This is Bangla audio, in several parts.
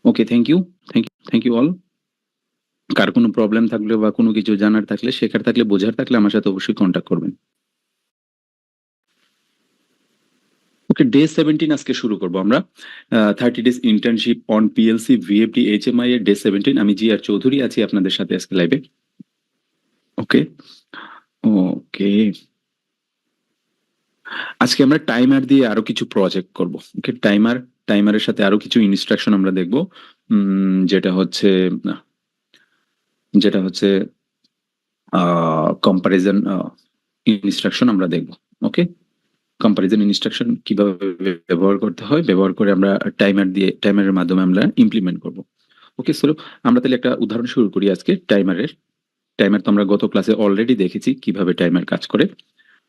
Okay, thank you all. কার কোনো প্রবলেম থাকলে বা কোনো কিছু জানার থাকলে, শেখার থাকলে, বোঝার থাকলে আমার সাথে অবশ্যই কন্ট্যাক্ট করবেন। ওকে, ডে 17 আজকে শুরু করব আমরা। 30 days internship on PLC VFD HMI এর ডে 17। আমি জি আর চৌধুরী আছি আপনাদের সাথে আজকে লাইভে। ওকে ওকে, আজকে আমরা টাইমার দিয়ে আরো কিছু প্রজেক্ট করব। ওকে, টাইমারের সাথে আরো কিছু ইনস্ট্রাকশন আমরা দেখব, যেটা হচ্ছে যেটা হচ্ছে কম্পারিজন ইনস্ট্রাকশন আমরা দেখব। ওকে, কম্পারিজন ইনস্ট্রাকশন কিভাবে ব্যবহার করতে হয়, ব্যবহার করে আমরা টাইমারের মাধ্যমে আমরা ইমপ্লিমেন্ট করব। ওকে, সো আমরা তাহলে একটা উদাহরণ শুরু করি আজকে টাইমারের। টাইমার তো আমরা গত ক্লাসে অলরেডি দেখেছি কিভাবে টাইমার কাজ করে।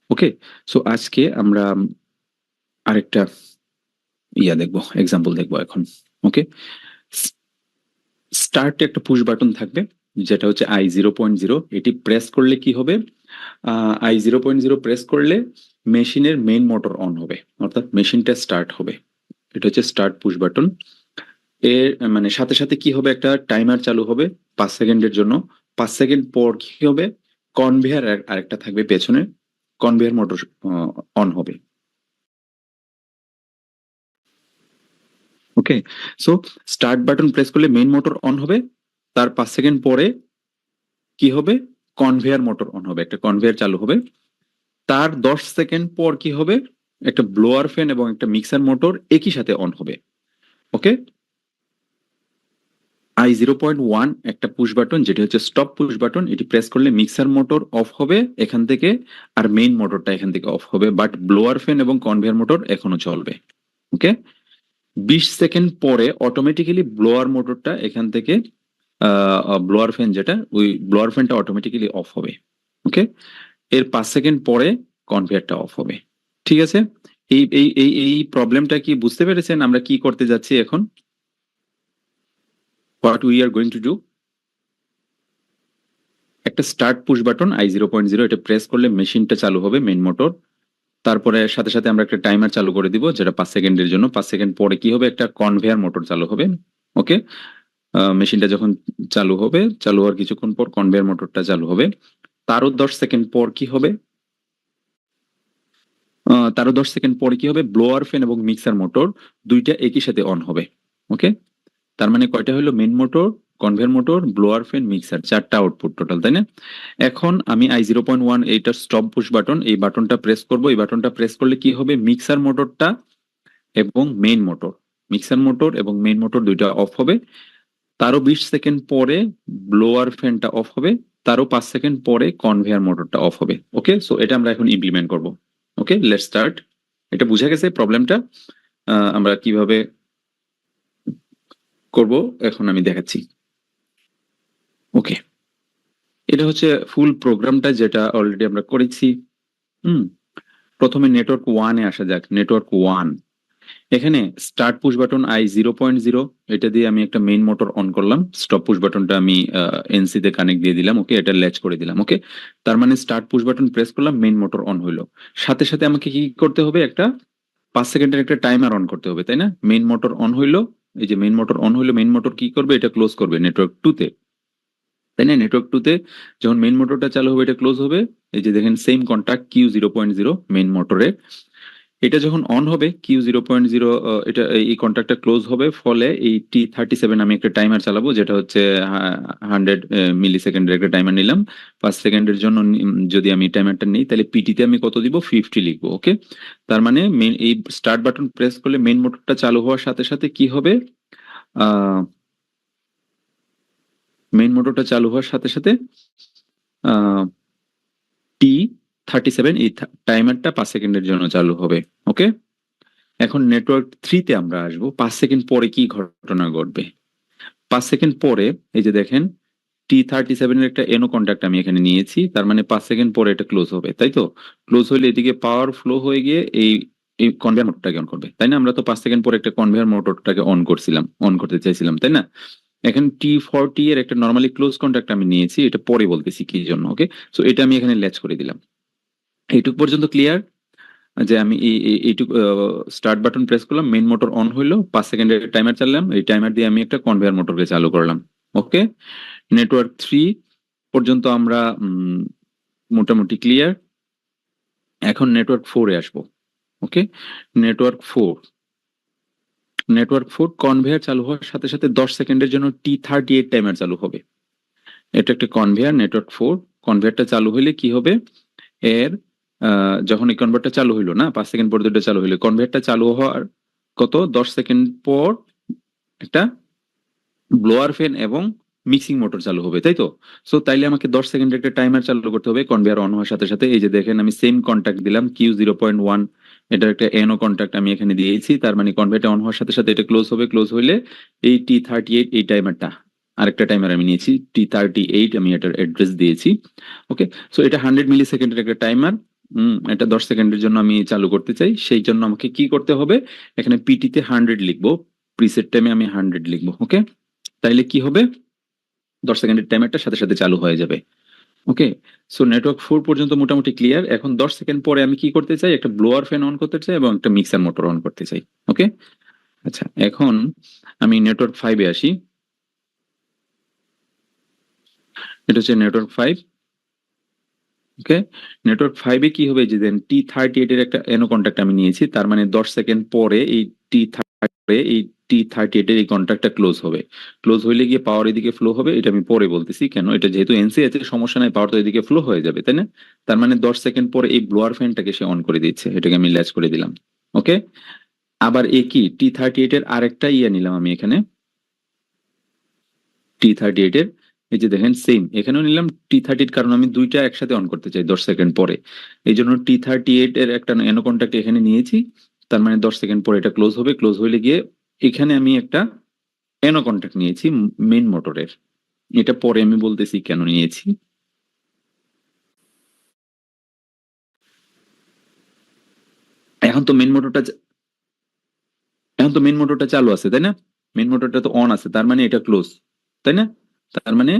ওকে, সো আজকে আমরা আরেকটা দেখবো, এক্সাম্পল দেখবো এখন। ওকে, স্টার্টে একটা পুশ বাটন থাকবে, যেটা হচ্ছে I0.0। এটি প্রেস করলে কি হবে? I0.0 প্রেস করলে মেশিনের মেইন মোটর অন হবে, অর্থাৎ মেশিনটা স্টার্ট হবে। এটা হচ্ছে স্টার্ট পুশ বাটন। এর মানে সাথে সাথে কি হবে, একটা টাইমার চালু হবে 5 সেকেন্ডের জন্য। 5 সেকেন্ড পর কি হবে, কনভেয়ার আরেকটা থাকবে পেছনে, কনভেয়ার মোটর অন হবে। ওকে, সো স্টার্ট বাটন প্রেস করলে মেইন মোটর অন হবে, তার 5 সেকেন্ড পরে কি হবে, কনভেয়ার মোটর অন হবে, একটা কনভেয়ার চালু হবে। তার 10 সেকেন্ড পর কি হবে, একটা ব্লোয়ার ফ্যান এবং একটা মিক্সার মোটর একই সাথে অন হবে। ওকে, I0.1 একটা পুশ বাটন, যেটি হচ্ছে স্টপ পুশ বাটন। এটি প্রেস করলে মিক্সার মোটর অফ হবে এখান থেকে, আর মেইন মোটরটা এখান থেকে অফ হবে, বাট ব্লোয়ার ফ্যান এবং কনভেয়ার মোটর এখনো চলবে। ওকে, 20 সেকেন্ড পরে অটোমেটিক্যালি ব্লোয়ার মোটরটা এখান থেকে, ব্লোয়ার ফ্যান যেটা, ওই ব্লোয়ার ফ্যানটা অটোমেটিক্যালি অফ হবে। ওকে, এর 5 সেকেন্ড পরে কনভেয়ারটা অফ হবে। ঠিক আছে, এই প্রবলেমটা কি বুঝতে পেরেছেন আমরা কি করতে যাচ্ছি এখন? What we are going to do, একটা স্টার্ট পুশ বাটন I0.0, এটা প্রেস করলে মেশিনটা চালু হবে, মেইন মোটর। তারপরে সাথে সাথে আমরা একটা টাইমার চালু করে দিব, যেটা 5 সেকেন্ডের জন্য। 5 সেকেন্ড পরে কি হবে, একটা কনভেয়ার মোটর চালু হবে। ওকে, মেশিনটা যখন চালু হবে, চালু হওয়ার কিছুক্ষণ পর কনভেয়ার মোটরটা চালু হবে। তারও 10 সেকেন্ড পর কি হবে, ব্লোয়ার ফ্যান এবং মিক্সার মোটর দুইটা একই সাথে অন হবে। ওকে, তার মানে কয়টা হলো, main motor, conveyor motor, blower fan, mixer, 4টা আউটপুট টোটাল, তাই না? এখন আমি I0.1 এইটার স্টপ পুশ বাটন, এই বাটনটা প্রেস করব। এই বাটনটা প্রেস করলে কি হবে, মিক্সার মোটরটা এবং মেইন মোটর, মিক্সার মোটর এবং মেইন মোটর দুইটা অফ হবে। তারও 20 সেকেন্ড পরে ব্লোয়ার ফ্যানটা অফ হবে। তারও 5 সেকেন্ড পরে কনভেয়ার মোটরটা অফ হবে। ওকে, সো এটা আমরা এখন ইমপ্লিমেন্ট করব। ওকে, লেটস স্টার্ট। এটা বুঝা গেছে প্রবলেমটা আমরা কিভাবে করব, এখন আমি দেখাচ্ছি। ওকে, এটা হচ্ছে ফুল প্রোগ্রামটা, যেটা অলরেডি আমরা করেছি। হুম, প্রথমে নেটওয়ার্ক 1-এ আসা যাক। নেটওয়ার্ক 1, এখানে স্টার্ট পুশ বাটন I0.0, এটা দিয়ে আমি একটা মেইন মোটর অন করলাম। স্টপ পুশ বাটনটা আমি এনসি তে কানেক্ট দিয়ে দিলাম। ওকে, এটা ল্যাচ করে দিলাম। ওকে, তার মানে স্টার্ট পুশ বাটন প্রেস করলাম, মেইন মোটর অন হইলো। সাথে সাথে আমাকে কি করতে হবে, একটা 5 সেকেন্ডের একটা টাইমার অন করতে হবে, তাই না? মেইন মোটর অন হইলো, এই যে মেইন মোটর অন হইলো, মেইন মোটর কি করবে, এটা ক্লোজ করবে নেটওয়ার্ক 2-তে, তাই না? নেটওয়ার্ক 2-তে যখন মেইন মোটরটা চালু হবে, এটা ক্লোজ হবে। এই যে দেখেন, সেম কন্টাক্ট Q0.0 মেইন মোটরের, এটা যখন অন হবে Q0.0, এটা এই কন্ট্যাক্টটা ক্লোজ হবে, ফলে এই T37 আমি একটা টাইমার চালাবো, যেটা হচ্ছে 100 মিলি সেকেন্ডের একটা টাইমার নিলাম। 5 সেকেন্ডের জন্য যদি আমি টাইমারটা নিই, তাহলে পিটিতে আমি কত দিব, 50 লিখবো। ওকে, তার মানে মেইন এই স্টার্ট বাটন প্রেস করলে মেইন মোটরটা চালু হওয়ার সাথে সাথে কি হবে, আহ মেইন মোটরটা চালু হওয়ার সাথে সাথে T37 এই টাইমারটা 5 সেকেন্ডের জন্য চালু হবে। ওকে, এখন নেটওয়ার্ক 3-তে আমরা আসবো। 5 সেকেন্ড পরে কি ঘটনা ঘটবে, 5 সেকেন্ড পরে এই যে দেখেন, T37 এর একটা এনো কন্ট্যাক্ট আমি এখানে নিয়েছি, তার মানে 5 সেকেন্ড পরে এটা ক্লোজ হবে, তাই তো? ক্লোজ হলে এদিকে পাওয়ার ফ্লো হয়ে গিয়ে এই এই কনভেয়ার মোটরটাকে অন করবে, তাই না? আমরা তো 5 সেকেন্ড পরে একটা কনভেয়ার মোটরটাকে অন করতে চাইছিলাম, তাই না? এখন T40 এর একটা নর্মালি ক্লোজ কন্ট্যাক্ট আমি নিয়েছি, এটা পরে বলতেছি কি জন্য। ওকে, সো এটা আমি এখানে ল্যাচ করে দিলাম। এইটুক পর্যন্ত ক্লিয়ার? যে আমি এইটুকু স্টার্ট বাটন প্রেস করলাম, মেইন মোটর অন হইলো, 5 সেকেন্ডের টাইমার চাললাম, এই টাইমার দিয়ে আমি একটা কনভেয়ার মোটরকে চালু করলাম। ওকে, নেটওয়ার্ক 3 পর্যন্ত আমরা মোটামুটি ক্লিয়ার। এখন নেটওয়ার্ক 4-এ আসবো। ওকে, নেটওয়ার্ক 4 কনভেয়ার চালু হওয়ার সাথে সাথে 10 সেকেন্ডের জন্য T38 টাইমার চালু হবে। এটা একটা কনভেয়ার, নেটওয়ার্ক 4 কনভেয়ারটা চালু হইলে কি হবে, এর যখন এই কনভার্টটা চালু হইলো না, 5 সেকেন্ড পর দুটো চালু হইলো, কনভেয়ারটা চালু হওয়ার কত 10 সেকেন্ড পর একটা ব্লোয়ার ফ্যান এবং মিক্সিং মোটর চালু হবে, তাই তো? সো তাইলে আমাকে 10 সেকেন্ডের একটা টাইমার চালু করতে হবে কনভেয়ার অন হওয়ার সাথে সাথে। এই যে দেখেন আমি সেম কন্ট্যাক্ট দিলাম Q0.1, এটার একটা এনও কন্ট্যাক্ট আমি এখানে দিয়েছি, তার মানে কনভেয়ারটা অন হওয়ার সাথে সাথে এটা ক্লোজ হবে। ক্লোজ হইলে এই T38 এই টাইমারটা, আরেকটা টাইমার আমি নিয়েছি T38, আমি এটার অ্যাড্রেস দিয়েছি। ওকে, সো এটা 100 মিলি সেকেন্ডের একটা টাইমার। এটা 10 সেকেন্ডের জন্য আমি চালু করতে চাই, সেই জন্য আমাকে কি করতে হবে, এখানে পিটিতে 100 লিখবো, প্রিসেট টাইমে আমি 100 লিখবো। ওকে, তাইলে কি হবে, 10 সেকেন্ডের টাইমারটা সাথে সাথে চালু হয়ে যাবে। ওকে, সো নেটওয়ার্ক 4 পর্যন্ত মোটামুটি ক্লিয়ার। এখন 10 সেকেন্ড পরে আমি কি করতে চাই, একটা ব্লোয়ার ফ্যান অন করতে চাই এবং একটা মিক্সার মোটর অন করতে চাই। ওকে, আচ্ছা, এখন আমি নেটওয়ার্ক 5-এ আসি। এটা হচ্ছে নেটওয়ার্ক 5। ওকে, নেটওয়ার্ক 5-এ কি হবে, যে দেন T38 এর একটা এনো কন্ট্যাক্ট আমি নিয়েছি, তার মানে 10 সেকেন্ড পরে এই T38 এর এই কন্ট্যাক্টটা ক্লোজ হবে। ক্লোজ হইলে গিয়ে পাওয়ার এদিকে ফ্লো হবে, এটা আমি পরে বলতেছি কেন, এটা যেহেতু এনসি আছে সমস্যা নাই, পাওয়ার তো এদিকে ফ্লো হয়ে যাবে, তাই না? তার মানে 10 সেকেন্ড পরে এই ব্লোয়ার ফ্যানটাকে সে অন করে দিচ্ছে, এটাকে আমি ল্যাচ করে দিলাম। ওকে, আবার কি T38 এর আরেকটা নিলাম আমি এখানে, T38 এর এই যে দেখেন সেম এখানেও নিলাম T30, কারণ আমি দুইটা একসাথে অন করতে চাই 10 সেকেন্ড পরে, এই জন্য T38 এর একটা এনো কন্ট্যাক্ট এখানে নিয়েছি, তার মানে 10 সেকেন্ড পরে এটা ক্লোজ হবে। ক্লোজ হইলে গিয়ে এখানে আমি একটা এনো কন্ট্যাক্ট নিয়েছি মেইন মোটরের, এটা পরে আমি বলতেছি কেন নিয়েছি। এখন তো মেইন মোটরটা এখন তো মেইন মোটরটা চালু আছে, তাই না? মেইন মোটরটা তো অন আছে, তার মানে এটা ক্লোজ, তাই না? তার মানে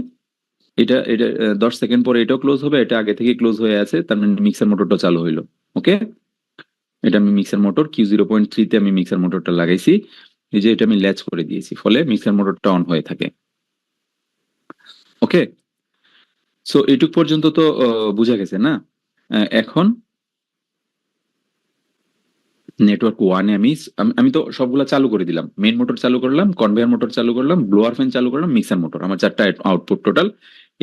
এটা এটা 10 সেকেন্ড পরে এটাও ক্লোজ হবে, এটা আগে থেকে ক্লোজ হয়ে আছে, তার মানে মিক্সার মোটরটা চালু হইলো। ওকে, এটা আমি মিক্সার মোটর Q0.3-তে আমি মিক্সার মোটরটা লাগাইছি, এই যে এটা আমি ল্যাচ করে দিয়েছি, ফলে মিক্সার মোটরটা অন হয়ে থাকে। ওকে, সো এইটুক পর্যন্ত তো বুঝা গেছে না? এখন নেটওয়ার্ক 1-এ আমি তো সবগুলা চালু করে দিলাম, মেইন মোটর চালু করলাম, কনভেয়ার মোটর চালু করলাম, ব্লোয়ার ফ্যান চালু করলাম, মিক্সার মোটর, আমার 4টা আউটপুট টোটাল,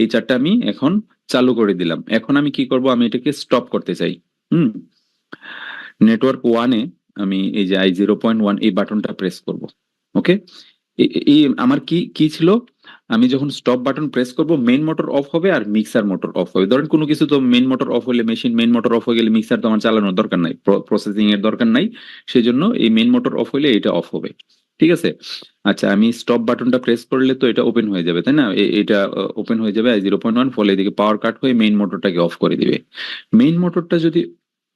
এই 4টা আমি এখন চালু করে দিলাম। এখন আমি কি করব, আমি এটাকে স্টপ করতে চাই। হুম, নেটওয়ার্ক 1-এ আমি এই যে I0.1 এই বাটনটা প্রেস করব। ওকে, এই আমার কি কি ছিল, আমি যখন স্টপ বাটন প্রেস করব মেইন মোটর অফ হবে আর মিক্সার মোটর অফ হবে। ধরেন কোনো কিছু তো মেইন মোটর অফ হলে, মেশিন মেইন মোটর অফ হয়ে গেলে মিক্সার তো আমার চালানোর দরকার নাই, প্রসেসিং এর দরকার নাই, সেই জন্য এই মেইন মোটর অফ হলে এটা অফ হবে। ঠিক আছে, আচ্ছা, আমি স্টপ বাটনটা প্রেস করলে তো এটা ওপেন হয়ে যাবে, তাই না? এটা ওপেন হয়ে যাবে I0.1, ফলে এদিকে পাওয়ার কাট হয়ে মেইন মোটরটাকে অফ করে দিবে। মেইন মোটরটা যদি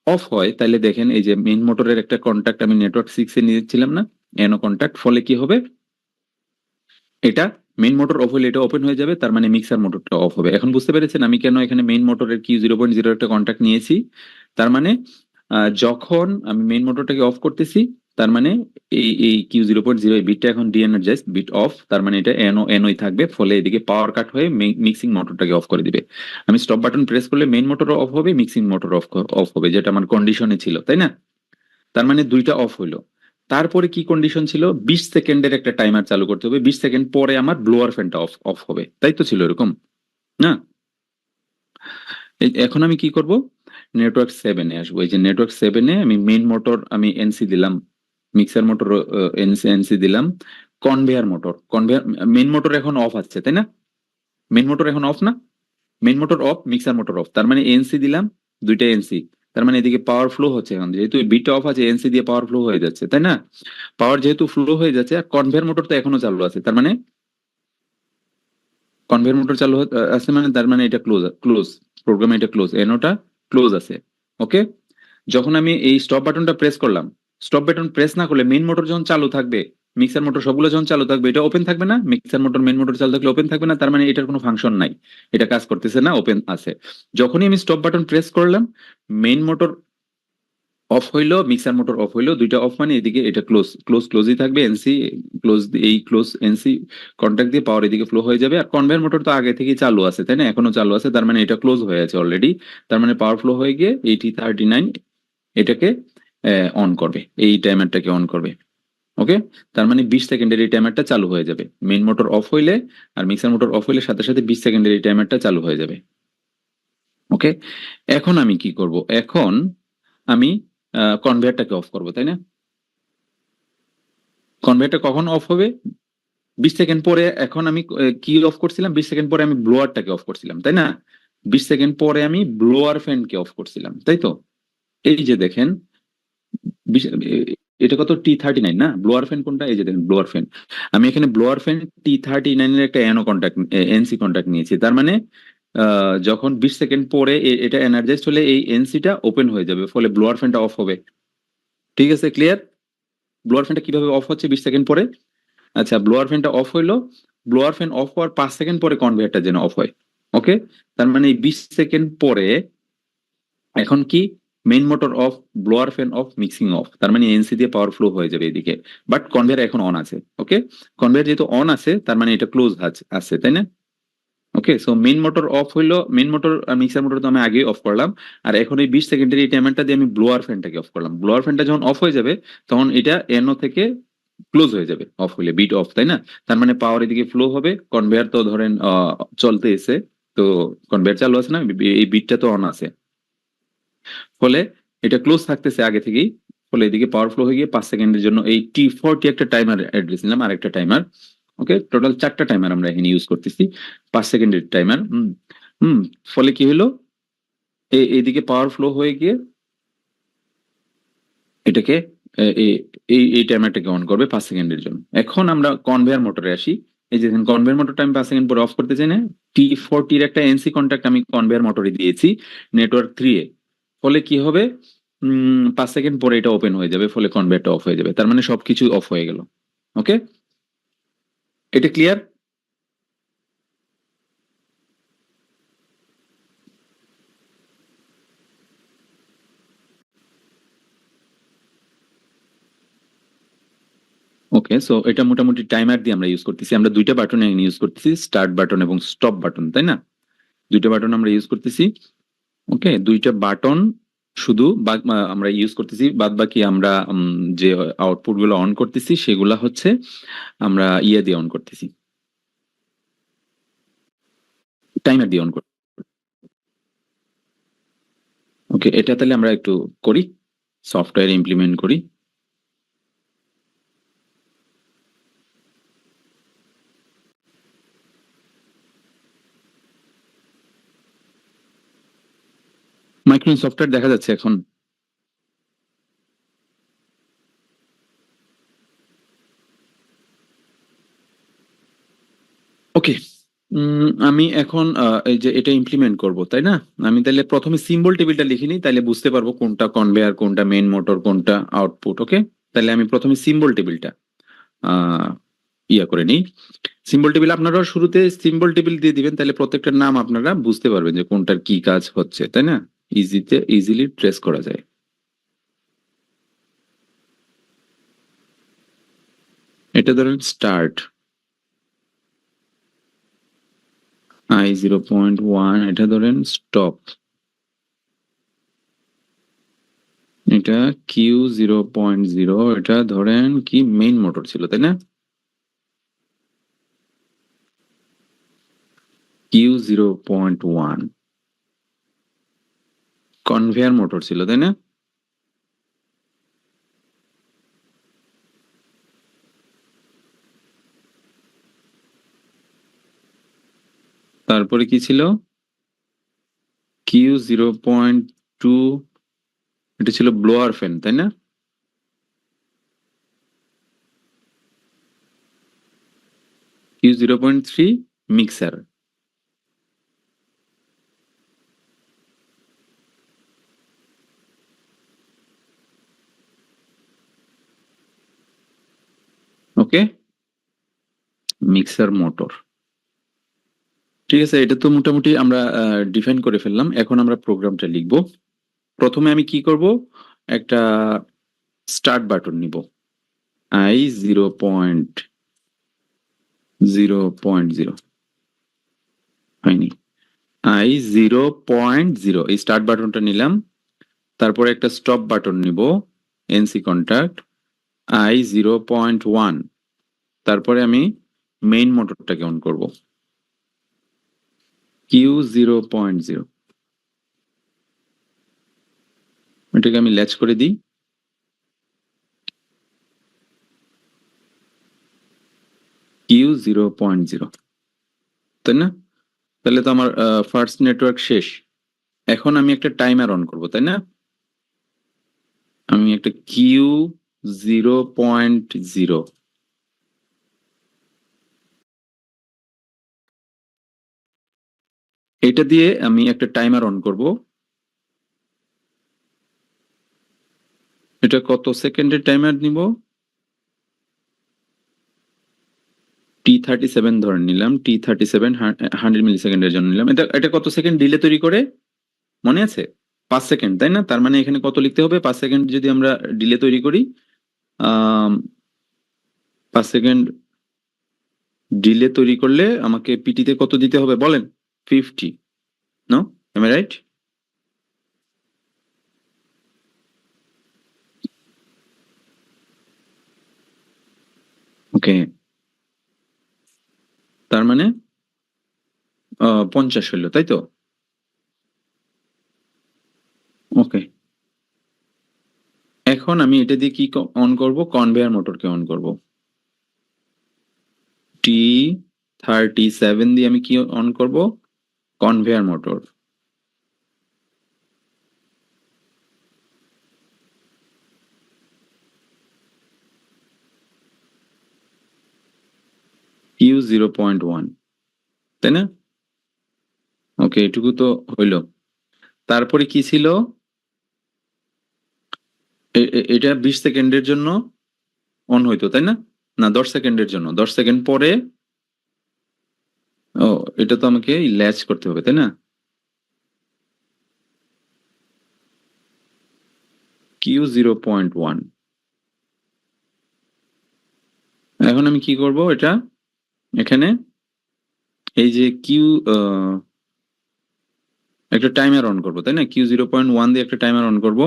অফ হয় তাহলে দেখেন এই যে মেইন মোটরের একটা কন্ট্যাক্ট আমি নেটওয়ার্ক 6-এ নিয়েছিলাম না, এনো কন্ট্যাক্ট, ফলে কি হবে, এটা মেইন মোটর অফ হলে এটা ওপেন হয়ে যাবে, তার মানে মিক্সার মোটরটা অফ হবে। এখন বুঝতে পেরেছেন আমি কেন এখানে মেইন মোটরের Q0.0 একটা কন্ট্যাক্ট নিয়েছি? তার মানে যখন আমি মেইন মোটরটাকে অফ করতেছি, তার মানে এই Q0.0 এই বিটটা এখন ডিএনার্জাইজড, বিট অফ, তার মানে এটা এনওই থাকবে, ফলে এদিকে পাওয়ার কাট হয়ে মিক্সিং মোটরটাকে অফ করে দিবে। আমি স্টপ বাটন প্রেস করলে মেইন মোটর অফ হবে, মিক্সিং মোটর অফ হবে, যেটা আমার কন্ডিশনে ছিল, তাই না? তার মানে দুইটা অফ হইলো। তারপরে কি কন্ডিশন ছিল, 20 সেকেন্ডের একটা টাইমার চালু করতে হবে, 20 সেকেন্ড পরে আমার ব্লোয়ার ফ্যানটা অফ অফ হবে, তাই তো ছিল এরকম না? এখন আমি কি করব, নেটওয়ার্ক 7-এ আসবো। এই যে নেটওয়ার্ক 7-এ আমি মেইন মোটর আমি এনসি দিলাম, মিক্সার মোটর এনসি দিলাম, কনভেয়ার মেইন মোটর এখন অফ আছে, তাই না? মেইন মোটর এখন অফ না, main motor of, mixer motor of, তার মানে এনসি দিলাম, দুইটা এনসি, তার মানে এদিকে পাওয়ার ফ্লো হচ্ছে, এখন যেহেতু বিটটা অফ আছে এনসি দিয়ে পাওয়ার ফ্লো হয়ে যাচ্ছে, তাই না? পাওয়ার যেহেতু ফ্লো হয়ে যাচ্ছে, আর কনভেয়ার মোটর তো এখনো চালু আছে, তার মানে কনভেয়ার মোটর চালু আছে, মানে তার মানে এটা ক্লোজ ক্লোজ, প্রোগ্রামে এটা ক্লোজ, এনোটা ক্লোজ আছে। ওকে, যখন আমি এই স্টপ বাটনটা প্রেস করলাম, স্টপ বাটন প্রেস না করলে মেইন মোটর যখন চালু থাকবে, মিক্সার মোটর সবগুলো যখন চালু থাকবে, এটা ওপেন থাকবে না, মিক্সার মোটর মেইন মোটর চালু থাকলে ওপেন থাকবে না, তার মানে এটার কোনো ফাংশন নাই, এটা কাজ করতেছে না, ওপেন আছে। যখনই আমি স্টপ বাটন প্রেস করলাম, মেইন মোটর অফ হইলো, মিক্সার মোটর অফ হইলো, দুইটা অফ মানে এদিকে এটা ক্লোজই থাকবে, এনসি ক্লোজ, এই ক্লোজ এনসি কন্ট্যাক্ট দিয়ে পাওয়ার এদিকে ফ্লো হয়ে যাবে। আর কনভেয়ার মোটর তো আগে থেকেই চালু আছে, তাই না, এখনো চালু আছে, তার মানে এটা ক্লোজ হয়ে আছে অলরেডি। তার মানে পাওয়ার ফ্লো হয়ে গিয়ে 8039 এটাকে অন করবে, এই টাইমারটাকে অন করবে। ওকে, তার মানে 20 সেকেন্ডের এই টাইমারটা চালু হয়ে যাবে। মেইন মোটর অফ হইলে আর মিক্সার মোটর অফ হইলে সাথে সাথে 20 সেকেন্ডের এই টাইমারটা চালু হয়ে যাবে। ওকে, এখন আমি কি করব, এখন আমি কনভেয়ারটাকে অফ করব, তাই না। কনভেয়ারটা কখন অফ হবে, 20 সেকেন্ড পরে। এখন আমি কি অফ করছিলাম, 20 সেকেন্ড পরে আমি ব্লোয়ারটাকে অফ করছিলাম, তাই না। 20 সেকেন্ড পরে আমি ব্লোয়ার ফ্যানকে অফ করছিলাম, তাই তো। এই যে দেখেন, এটা কত, T39 না, ব্লোয়ার ফ্যান কোনটা, এই যে দেখেন ব্লোয়ার ফ্যান। আমি এখানে ব্লোয়ার ফ্যান T39 এর একটা এনসি কন্ট্যাক্ট নিয়েছি, তার মানে যখন 20 সেকেন্ড পরে এটা এনার্জাইজড হলে এই এনসিটা ওপেন হয়ে যাবে, ফলে ব্লোয়ার ফ্যানটা অফ হবে। ঠিক আছে, ক্লিয়ার। ব্লোয়ার ফ্যানটা কিভাবে অফ হচ্ছে 20 সেকেন্ড পরে। আচ্ছা, ব্লোয়ার ফ্যানটা অফ হইলো, ব্লোয়ার ফ্যান অফ হওয়ার 5 সেকেন্ড পরে কনভেয়ারটা যেন অফ হয়। ওকে, তার মানে এই 20 সেকেন্ড পরে এখন কি, main motor of, blower fan of, mixing of, তার মানে এনসি দিয়ে পাওয়ার ফ্লো হয়ে যাবে এদিকে। বাট কনভেয়ার এখন অন আছে। ওকে, কনভেয়ার যেহেতু অন আছে তার মানে এটা ক্লোজ আছে, তাই না। Okay, so main motor of হইলো, মেইন মোটর আর মিক্সার মোটর তো আমি আগেই অফ করলাম। আর এখন এই 20 সেকেন্ডের এই টাইমারটা দিয়ে আমি ব্লোয়ার ফ্যানটাকে অফ করলাম। ব্লোয়ার ফ্যানটা যখন অফ হয়ে যাবে তখন এটা এনও থেকে ক্লোজ হয়ে যাবে, অফ হইলে বিট অফ, তাই না। তার মানে পাওয়ার এদিকে ফ্লো হবে, কনভেয়ার তো ধরেন চলতে এসে, তো কনভেয়ার চালু আছে না, এই বিটটা তো অন আছে, ফলে এটা ক্লোজ থাকতেছে আগে থেকেই। ফলে এদিকে পাওয়ার ফ্লো হয়ে গিয়ে 5 সেকেন্ডের জন্য এই T40 একটা টাইমার অ্যাড্রেস নিলাম, আর একটা টাইমার। ওকে, টোটাল 4টা টাইমার আমরা এখানে ইউজ করতেছি, 5 সেকেন্ডের টাইমার। হুম হুম ফলে কি হলো, এইদিকে পাওয়ার ফ্লো হয়ে গিয়ে এটাকে এই টাইমারটাকে অন করবে 5 সেকেন্ডের জন্য। এখন আমরা কনভেয়ার মোটরে আসি। এই যে কনভেয়ার মোটরটা আমি 5 সেকেন্ড পরে অফ করতে চাই না, T40 একটা এনসি কন্ট্যাক্ট আমি কনভেয়ার মোটরে দিয়েছি নেটওয়ার্ক 3 এ। ফলে কি হবে, 5 সেকেন্ড পরে এটা ওপেন হয়ে যাবে, ফলে কনভেয়ারটা অফ হয়ে যাবে, তার মানে সবকিছু অফ হয়ে গেল। ওকে, এটা ক্লিয়ার। ওকে, সো এটা মোটামুটি টাইমার দিয়ে আমরা ইউজ করতেছি, আমরা দুইটা বাটন ইউজ করতেছি, স্টার্ট বাটন এবং স্টপ বাটন, তাই না। দুইটা বাটন আমরা ইউজ করতেছি। ওকে, দুইটা বাটন শুধু আমরা ইউজ করতেছি, বাদ বাকি আমরা যে আউটপুট গুলো অন করতেছি সেগুলা হচ্ছে আমরা ইয়ে দিয়ে অন করতেছি, টাইমার দিয়ে অন করতেছি। ওকে, এটা তাহলে আমরা একটু করি, সফটওয়্যার ইমপ্লিমেন্ট করি। মাইক্রোন সফটওয়্যার দেখা যাচ্ছে এখন। ওকে, আমি এখন এই যে এটা ইমপ্লিমেন্ট করব, তাই না। আমি তাহলে প্রথমে সিম্বল টেবিলটা লিখে নিই, তাহলে বুঝতে পারবো কোনটা কনভেয়ার, কোনটা মেইন মোটর, কোনটা আউটপুট। ওকে, তাহলে আমি প্রথমে সিম্বল টেবিলটা ইয়া করে নিই। সিম্বল টেবিল আপনারা শুরুতে সিম্বল টেবিল দিয়ে দিবেন, তাহলে প্রত্যেকটার নাম আপনারা বুঝতে পারবেন যে কোনটার কি কাজ হচ্ছে, তাই না, ইজিলি ট্রেস করা যায়। এটা ধরেন স্টার্ট, I 0.1, এটা ধরেন স্টপ, এটা Q 0.0, এটা ধরেন কি মেইন মোটর ছিল, তাই না, Q 0.1 কনভেয়ার মোটর ছিল, তাই না। তারপরে কি ছিল, Q 0.2, এটা ছিল ব্লোয়ার ফ্যান, তাই না। Q 0.3 mixer. Okay, mixer motor. ঠিক আছে, এটা তো মোটামুটি আমরা ডিফাইন করে ফেললাম। এখন আমরা প্রোগ্রামটা লিখব। প্রথমে আমি কি করব, একটা স্টার্ট বাটন নিব I 0.0 হয়নি I 0.0 এই স্টার্ট বাটনটা নিলাম তারপরে একটা স্টপ বাটন নিব NC কন্টাক্ট I 0.1 তারপরে আমি মেইন মোটরটাকে অন করব Q 0.0 এটাকে আমি ল্যাচ করে দিই Q 0.0 তাই না তাহলে তো আমার ফার্স্ট নেটওয়ার্ক শেষ এখন আমি একটা টাইমার অন করব তাই না আমি একটা Q 0.0 এটা দিয়ে আমি একটা টাইমার অন করব এটা কত সেকেন্ডের টাইমার নিব T37 ধরে নিলাম T37 100 মিলি সেকেন্ডের জন্য নিলাম এটা কত সেকেন্ড ডিলে তৈরি করে মনে আছে 5 সেকেন্ড তাই না তার মানে এখানে কত লিখতে হবে 5 সেকেন্ড যদি আমরা ডিলে তৈরি করি 5 সেকেন্ড ডিলে তৈরি করলে আমাকে পিটিতে কত দিতে হবে বলেন 50 no M I right okay তার মানে 50 হলো তাই তো ওকে এখন আমি এটা দিয়ে কি অন করব কনভেয়ার মোটরকে অন করব T37 দিয়ে আমি কি অন করব কনভেয়ার মোটর Q 0.1 তাই না ওকে এটুকু তো হইলো তারপরে কি ছিল এটা 20 সেকেন্ডের জন্য অন হইতো তাই না না 10 সেকেন্ডের জন্য 10 সেকেন্ড পরে ও এটা তো আমাকে ল্যাচ করতে হবে তাই না Q 0.1 এখন আমি কি করব এটা এখানে এই যে কিউ একটা টাইমার অন করব তাই না Q 0.1 দিয়ে একটা টাইমার অন করব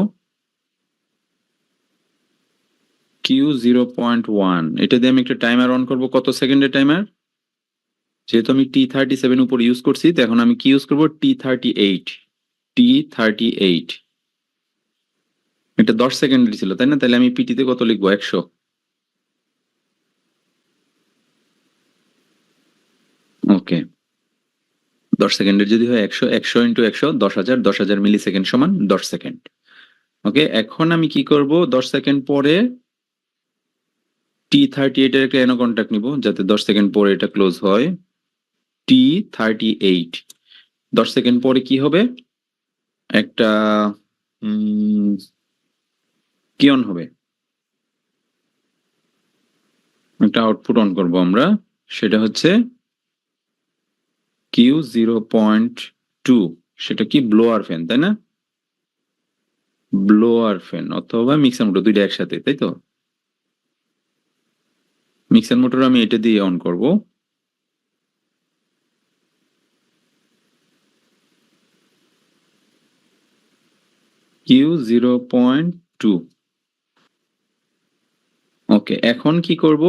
Q 0.1 এটা দিয়ে আমি একটা টাইমার অন করব কত সেকেন্ডের টাইমার যেহেতু আমি T37 উপর ইউজ করছি তো এখন আমি কি ইউজ করব T38 এটা 10 সেকেন্ডের ছিল তাই না তাহলে আমি পিটিতে কত লিখবো 100 ওকে 10 সেকেন্ডের যদি হয় 100 ইন্টু 100 10,000 মিলি সেকেন্ড সমান 10 সেকেন্ড ওকে এখন আমি কি করব 10 সেকেন্ড পরে T38 এর একটা এনো কন্টাক্ট নিব যাতে 10 সেকেন্ড পরে এটা ক্লোজ হয় T38 10 সেকেন্ড পরে কি হবে একটা কি অন হবে একটা আউটপুট অন করব আমরা সেটা হচ্ছে Q 0.2 সেটা কি ব্লোয়ার ফ্যান তাই না ব্লোয়ার ফ্যান অথবা মিক্সার মোটর দুইটা একসাথে তাই তো মিক্সার মোটর আমি এটা দিয়ে অন করব Q 0.2 ওকে এখন কি করব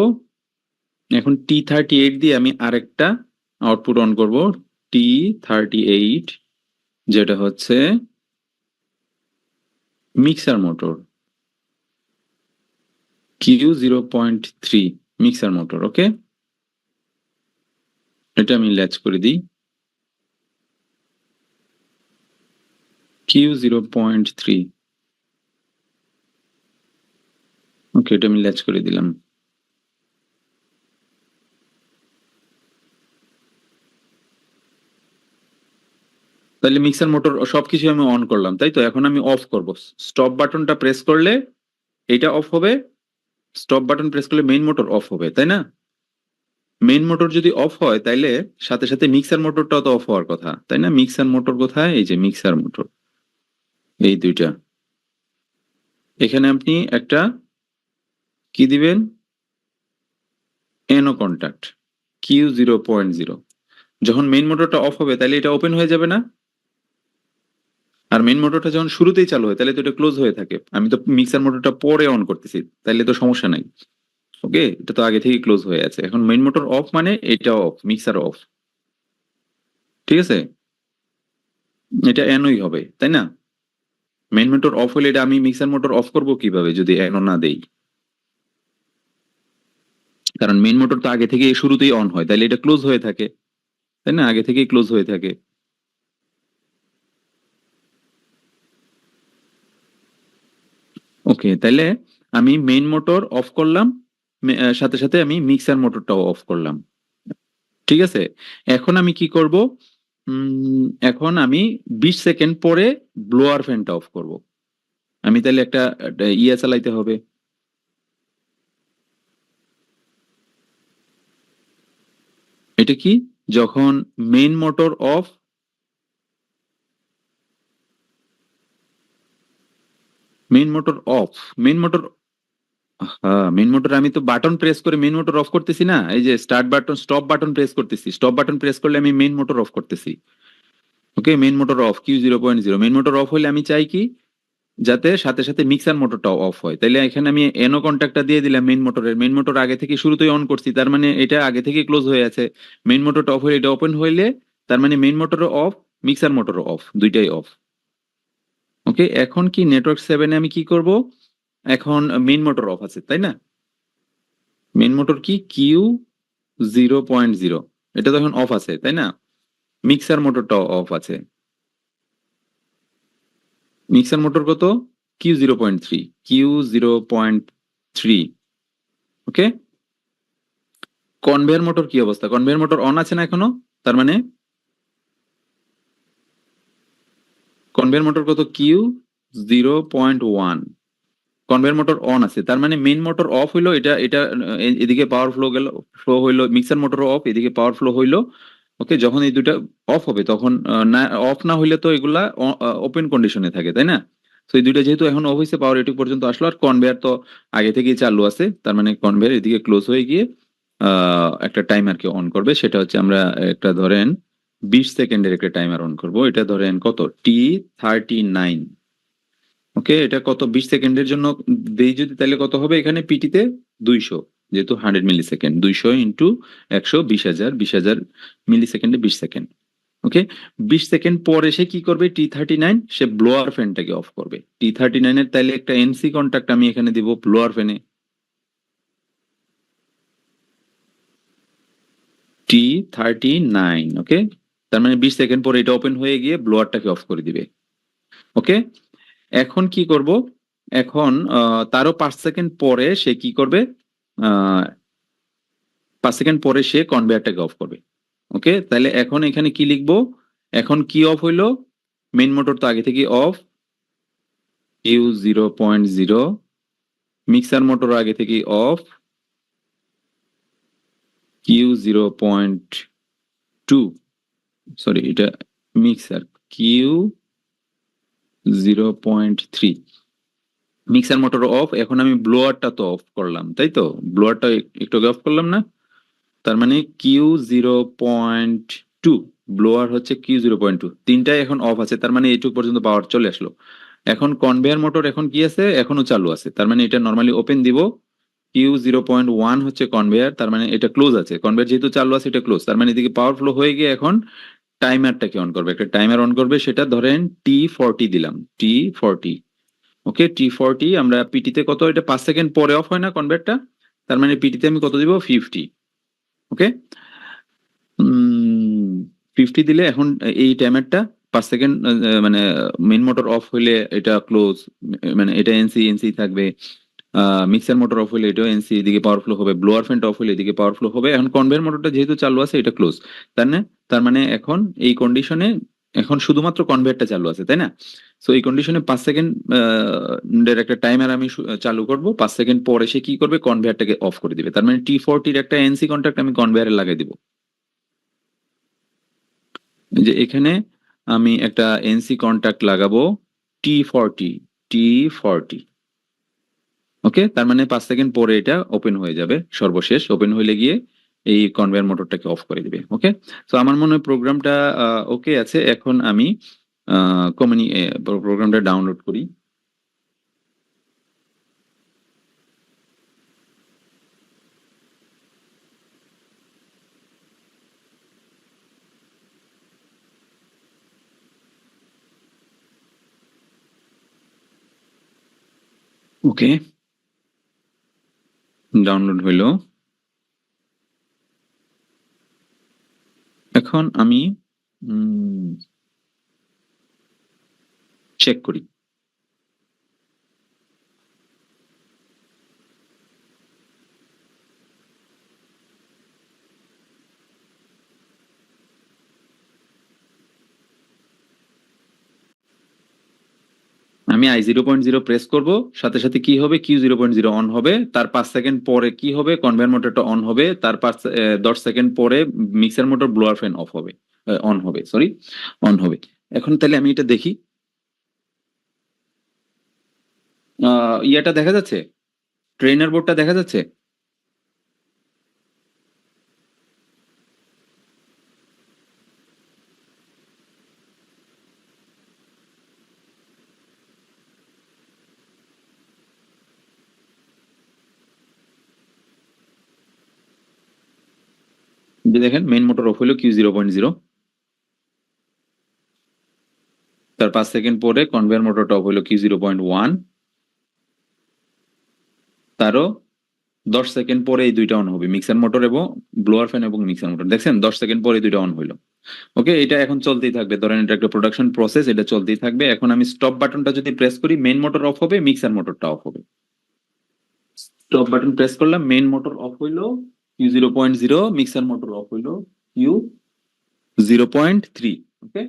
এখন T38 দিয়ে আমি আরেকটা আউটপুট অন করব T38 যেটা হচ্ছে mixer motor Q 0.3 mixer motor ওকে এটা আমি ল্যাচ করে দিই Q 0.3 ওকে এটা আমি ল্যাচ করে দিলাম তাহলে মিক্সার মোটর সবকিছু আমি অন করলাম তাই তো এখন আমি অফ করব স্টপ বাটনটা প্রেস করলে এটা অফ হবে স্টপ বাটন প্রেস করলে মেইন মোটর অফ হবে তাই না মেইন মোটর যদি অফ হয় তাইলে সাথে সাথে মিক্সার মোটরটাও তো অফ হওয়ার কথা তাই না মিক্সার মোটর কোথায় এই যে মিক্সার মোটর এই দুইটা এখানে আপনি একটা কি দিবেন, এনো কন্টাক্ট Q0.0। যখন মেইন মোটরটা অফ হবে তাহলে এটা ওপেন হয়ে যাবে না? আর মেইন মোটরটা যখন শুরুতেই চালু হয় তাহলে তো এটা ক্লোজ হয়ে থাকে। আমি তো মিক্সার মোটরটা পরে অন করতেছি, তাহলে তো সমস্যা নাই। ওকে, এটা তো আগে থেকেই ক্লোজ হয়ে আছে। এখন মেইন মোটর অফ মানে এটা অফ, মিক্সার অফ। ঠিক আছে, এটা এনোই হবে, তাই না? মেইন মোটর অফ হলে এটা আমি মিক্সার মোটর অফ করব কিভাবে যদি এনো না দেই? কারণ মেইন মোটর তো আগে থেকে শুরুতেই অন হয়, তাহলে এটা ক্লোজ হয়ে থাকে, তাই না? আগে থেকেই ক্লোজ হয়ে থাকে। ওকে, তাহলে আমি মেইন মোটর অফ করলাম, সাথে সাথে আমি মিক্সার মোটরটাও অফ করলাম। ঠিক আছে, এখন আমি কি করব? এখন আমি 20 সেকেন্ড পরে ব্লোয়ার ফ্যানটা অফ করব। আমি তাহলে একটা ইয়ে চালাইতে হবে। এটা কি? যখন main motor off, main motor off, main motor, হ্যাঁ মেইন মোটর আমি তো বাটন প্রেস করে মেইন মোটর অফ করতেছি না, এই যে start button stop button press করতেছি, স্টপ বাটন প্রেস করলে আমি মেইন মোটর অফ করতেছি। Okay, main motor off Q0.0। Main motor off হলে আমি চাই কি, যাতে সাথে সাথে মিক্সার মোটরটাও অফ হয়। তাইলে এখানে আমি এনো কন্ট্যাক্টটা দিয়ে দিলাম মেইন মোটরের, মেইন মোটর আগে থেকে শুরুতেই অন করছি, তার মানে এটা আগে থেকে ক্লোজ হয়ে আছে। মেইন মোটরটা অফ হলে এটা ওপেন হইলে তার মানে মেইন মোটরও অফ, মিক্সার মোটরও অফ, দুইটাই অফ। ওকে, এখন কি নেটওয়ার্ক 7-এ আমি কি করব? এখন মেইন মোটর অফ আছে, তাই না? মেইন মোটর কি Q0.0, এটা তো এখন অফ আছে, তাই না? মিক্সার মোটরটাও অফ আছে। মিক্সার মোটর কত? Q0.3, Q0.3। ওকে, কনভেয়ার মোটর কি অবস্থা? কনভেয়ার মোটর অন আছে না এখনো? তার মানে কনভেয়ার মোটর কত? Q0.1। কনভেয়ার মোটর অন আছে, তার মানে মেইন মোটর অফ হইলো, এটা এটা এদিকে পাওয়ার ফ্লো গেল, ফ্লো হইলো, মিক্সার মোটর অফ, এদিকে পাওয়ার ফ্লো হইলো। ওকে, যখন এই দুইটা অফ হবে তখন না, অফ না হইলে তো এগুলা ওপেন কন্ডিশনে থাকে, তাই না? তো এই দুইটা যেহেতু এখন অফ হয়েছে, পাওয়ার এটুকু পর্যন্ত আসলো, আর কনভেয়ার তো আগে থেকেই চালু আছে, তার মানে কনভেয়ার এদিকে ক্লোজ হয়ে গিয়ে একটা টাইমারকে অন করবে। সেটা হচ্ছে আমরা একটা ধরেন 20 সেকেন্ডের একটা টাইমার অন করব। এটা ধরেন কত, T39। ওকে, এটা কত 20 সেকেন্ডের জন্য দেই যদি, তাহলে কত হবে এখানে পিটিতে? 200, যেহেতু 100 মিলি সেকেন্ড, 200 × 100, 20,000, 20,000 মিলি সেকেন্ডে 20 সেকেন্ড। ওকে, 20 সেকেন্ড পরে সে কি করবে? T39 সে ব্লোয়ার ফ্যানটাকে অফ করবে। T39 এর তাইলে একটা এনসি কন্টাক্ট আমি এখানে দিব ব্লোয়ার ফ্যানে, T39। ওকে, তার মানে 20 সেকেন্ড পরে এটা ওপেন হয়ে গিয়ে ব্লোয়ারটাকে অফ করে দিবে। ওকে, এখন কি করব? এখন তারও 5 সেকেন্ড পরে সে কি করবে? আহ 5 সেকেন্ড পরে সে কনভেয়ারটাকে অফ করবে। ওকে, তাহলে এখন এখানে কি লিখবো? এখন কি অফ হইলো? মেইন মোটর তো আগে থেকে অফ, Q0.0। মিক্সার মোটর আগে থেকে অফ, Q0.2। সরি, এটা mixer, Q0.3। Mixer motor of. এখন আমি ব্লোয়ারটা তো অফ করলাম, তাই তো? ব্লোয়ারটা একটু আগে অফ করলাম না? তার মানে Q0.2, ব্লোয়ার হচ্ছে Q0.2, তিনটাই এখন অফ আছে, তার মানে এইটুকু পর্যন্ত পাওয়ার চলে আসলো। এখন কনভেয়ার মোটর এখন কি আছে? এখনো চালু আছে, তার মানে এটা নর্মালি ওপেন দিব। Q0.1 হচ্ছে কনভেয়ার, তার মানে এটা ক্লোজ আছে। কনভেয়ার যেহেতু চালু আছে এটা ক্লোজ, তার মানে এদিকে পাওয়ার ফ্লো হয়ে গিয়ে এখন টাইমারটাকে অন করবে, একটা টাইমার অন করবে। সেটা ধরেন T40 দিলাম, T40। ওকে, T40 আমরা পিটিতে কত, এটা 5 সেকেন্ড পরে অফ হয় না কনভেয়ারটা, তার মানে পিটিতে আমি কত দিব? 50। ওকে, 50 দিলে এখন এই টাইমারটা 5 সেকেন্ড, মানে মেইন মোটর অফ হইলে এটা ক্লোজ, মানে এটা এনসি এনসি থাকবে। মিক্সার মোটর অফ হইলে এটাও এনসি, এদিকে পাওয়ার ফ্লো হবে। ব্লোয়ার ফ্যানটা অফ হইলে এদিকে পাওয়ার ফ্লো হবে। এখন কনভেয়ার মোটরটা যেহেতু চালু আছে এটা ক্লোজ, তার মানে এখন এই কন্ডিশনে এখন শুধুমাত্র কনভেয়ারটা চালু আছে, তাই না? সো এই কন্ডিশনে 5 সেকেন্ড এর একটা টাইমার আমি চালু করব। 5 সেকেন্ড পরে সে কি করবে? কনভেয়ারটাকে অফ করে দিবে। তার মানে T40-র একটা এনসি কন্ট্যাক্ট আমি কনভেয়ারে লাগিয়ে দিব। যে এখানে আমি একটা এনসি কন্টাক্ট লাগাবো T40, T40। ওকে, তার মানে 5 সেকেন্ড পরে এটা ওপেন হয়ে যাবে, সর্বশেষ ওপেন হয়ে গিয়ে এই কনভেয়ার মোটরটাকে অফ করে দিবে। ওকে, তো আমার মনে হয় প্রোগ্রামটা ওকে আছে। এখন আমি প্রোগ্রামটা ডাউনলোড করি। ওকে, ডাউনলোড হইলো। এখন আমি চেক করি। আমি i0.0 প্রেস করব, সাথে সাথে কি হবে, Q0.0 অন হবে, তার 5 সেকেন্ড পরে কি হবে, কনভেয়ার মোটরটা অন হবে, তার 10 সেকেন্ড পরে mixer motor blower fan of হবে, অন হবে, সরি, অন হবে। এখন তাহলে আমি এটা দেখি, ইয়াটা দেখা যাচ্ছে, ট্রেনার বোর্ডটা দেখা যাচ্ছে। যে দেখেন মেইন মোটর অফ হলো Q0.0, তার 5 সেকেন্ড পরে কনভেয়ার মোটরটা অফ হলো Q0.1, তারও 10 সেকেন্ড পরে এই দুইটা অন হবে, মিক্সার মোটর এবং ব্লোয়ার ফ্যান এবং মিক্সার মোটর, দেখছেন 10 সেকেন্ড পরে এই দুইটা অন হইলো। ওকে, এটা এখন চলতেই থাকবে, ধরেন এটা একটা প্রোডাকশন প্রসেস, এটা চলতেই থাকবে। এখন আমি স্টপ বাটনটা যদি প্রেস করি, মেইন মোটর অফ হবে, মিক্সার মোটরটা অফ হবে। স্টপ বাটন প্রেস করলাম, মেইন মোটর অফ হইলো Q0.0, মিক্সার মোটর অফ হইলো Q0.3। ওকে,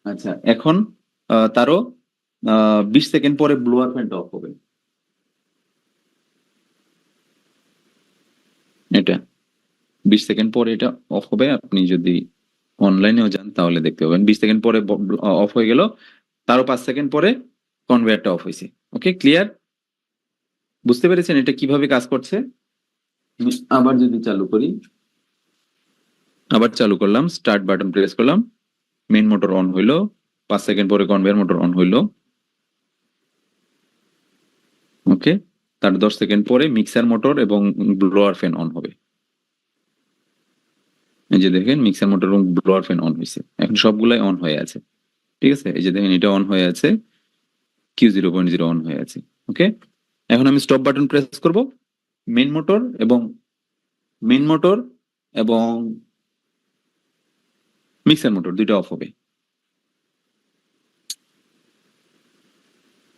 আচ্ছা, এখন তারও 20 সেকেন্ড পরে ব্লোয়ার ফ্যানটা অফ হবে। এটা 20 সেকেন্ড পরে এটা অফ হবে, আপনি যদি অনলাইনেও যান তাহলে দেখতে পাবেন 20 সেকেন্ড পরে অফ হয়ে গেল, তারও 5 সেকেন্ড পরে কনভেয়ারটা অফ হয়েছে। ওকে, ক্লিয়ার? বুঝতে পেরেছেন এটা কিভাবে কাজ করছে? আবার যদি চালু করি, আবার চালু করলাম, স্টার্ট বাটন প্রেস করলাম, মেইন মোটর অন হইলো, 5 সেকেন্ড পরে কনভেয়ার মোটর অন হইলো। ওকে, তার 10 সেকেন্ড পরে মিক্সার মোটর এবং ব্লোয়ার ফ্যান অন হবে। এই যে দেখেন মিক্সার মোটর এবং ব্লোয়ার ফ্যান অন হয়েছে, এখন সবগুলাই অন হয়ে আছে। ঠিক আছে, এই যে দেখেন এটা অন হয়ে আছে, Q0.0 অন হয়ে আছে। ওকে, এখন আমি স্টপ বাটন প্রেস করব, মেইন মোটর এবং মেইন মোটর এবং মিক্সার মোটর দুইটা অফ হবে।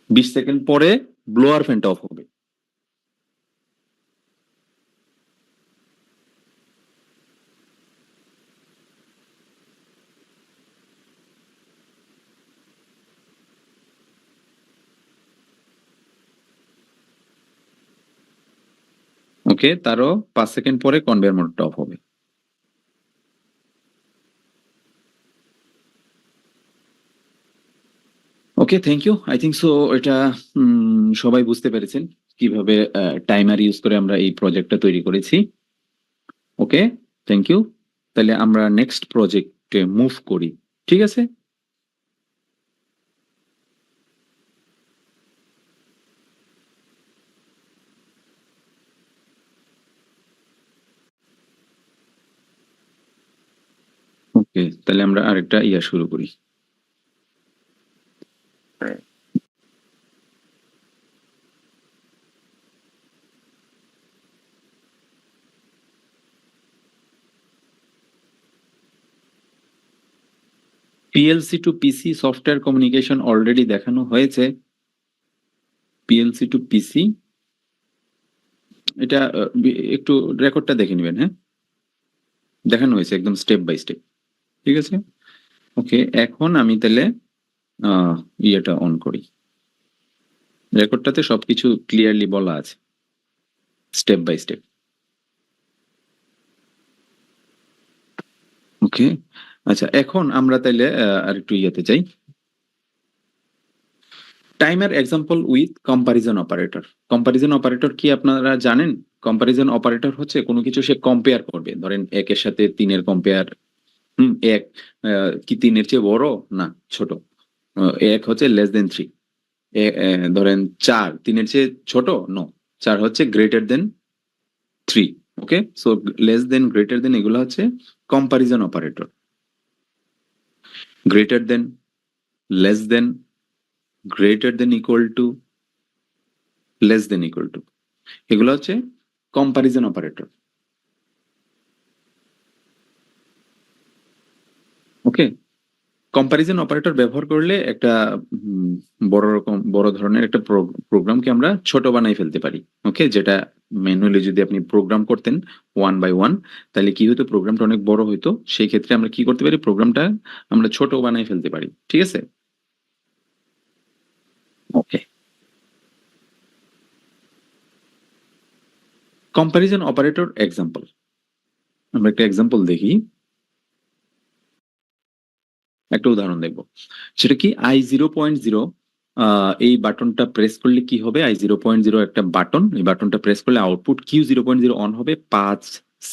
20 সেকেন্ড পরে ব্লোয়ার ফ্যানটা অফ হবে। ওকে, তারও 5 সেকেন্ড পরে কনভেয়ার মোটরটা অফ হবে। Okay, thank you. I think so এটা সবাই বুঝতে পেরেছেন কিভাবে টাইমার ইউজ করে আমরা এই প্রজেক্টটা তৈরি করেছি। ওকে, থ্যাংক ইউ। তাহলে আমরা নেক্সট প্রজেক্টে মুভ করি, ঠিক আছে? ওকে, তাহলে আমরা আরেকটা শুরু করি। পিএলসি টু পিসি সফটওয়্যার কমিউনিকেশন অলরেডি দেখানো হয়েছে। পিএলসি টু পিসি, এটা একটু রেকর্ডটা দেখে নেবেন, হ্যাঁ, দেখানো হয়েছে একদম স্টেপ বাই স্টেপ। ঠিক আছে, ওকে, এখন আমি তাহলে ইয়েটা অন করি, রেকর্ডটাতে সবকিছু ক্লিয়ারলি বলা আছে স্টেপ বাই স্টেপ। ওকে, আচ্ছা, এখন আমরা তাইলে আরেকটু ইয়েতে যাই, timer example with comparison operator. Comparison operator কি আপনারা জানেন? কম্পারিজন অপারেটর হচ্ছে কোনো কিছু সে কম্পেয়ার করবে, ধরেন ১ এর সাথে ৩ এর কম্পেয়ার। ১ কি ৩ এর চেয়ে বড়? না, ছোট। ১ হচ্ছে লেস দেন 3। ধরেন ৪ ৩ এর চেয়ে ছোট? নো, ৪ হচ্ছে greater than 3। Okay, so less than, greater than এগুলো হচ্ছে comparison operator. Greater than, less than, greater than equal to, less than equal to, এগুলো হচ্ছে comparison operator. Okay, comparison operator ব্যবহার করলে একটা বড় ধরনের একটা প্রোগ্রামকে আমরা ছোট বানাই ফেলতে পারি। ওকে, যেটা ম্যানুয়ালি যদি আপনি প্রোগ্রাম করতেন 1 বাই 1, তাহলে কি হতো, প্রোগ্রামটা অনেক বড় হইতো। সেই ক্ষেত্রে আমরা কি করতে পারি, প্রোগ্রামটা আমরা ছোট বানাই ফেলতে পারি। ঠিক আছে, ওকে। কম্পারিজন অপারেটর এক্সাম্পল, আমরা একটা এক্সাম্পল দেখি, একটা উদাহরণ দেখব। সেটা কি, i0.0, এই বাটনটা প্রেস করলে কি হবে, i0.0 একটা বাটন, এই বাটনটা প্রেস করলে আউটপুট Q0.0 অন হবে 5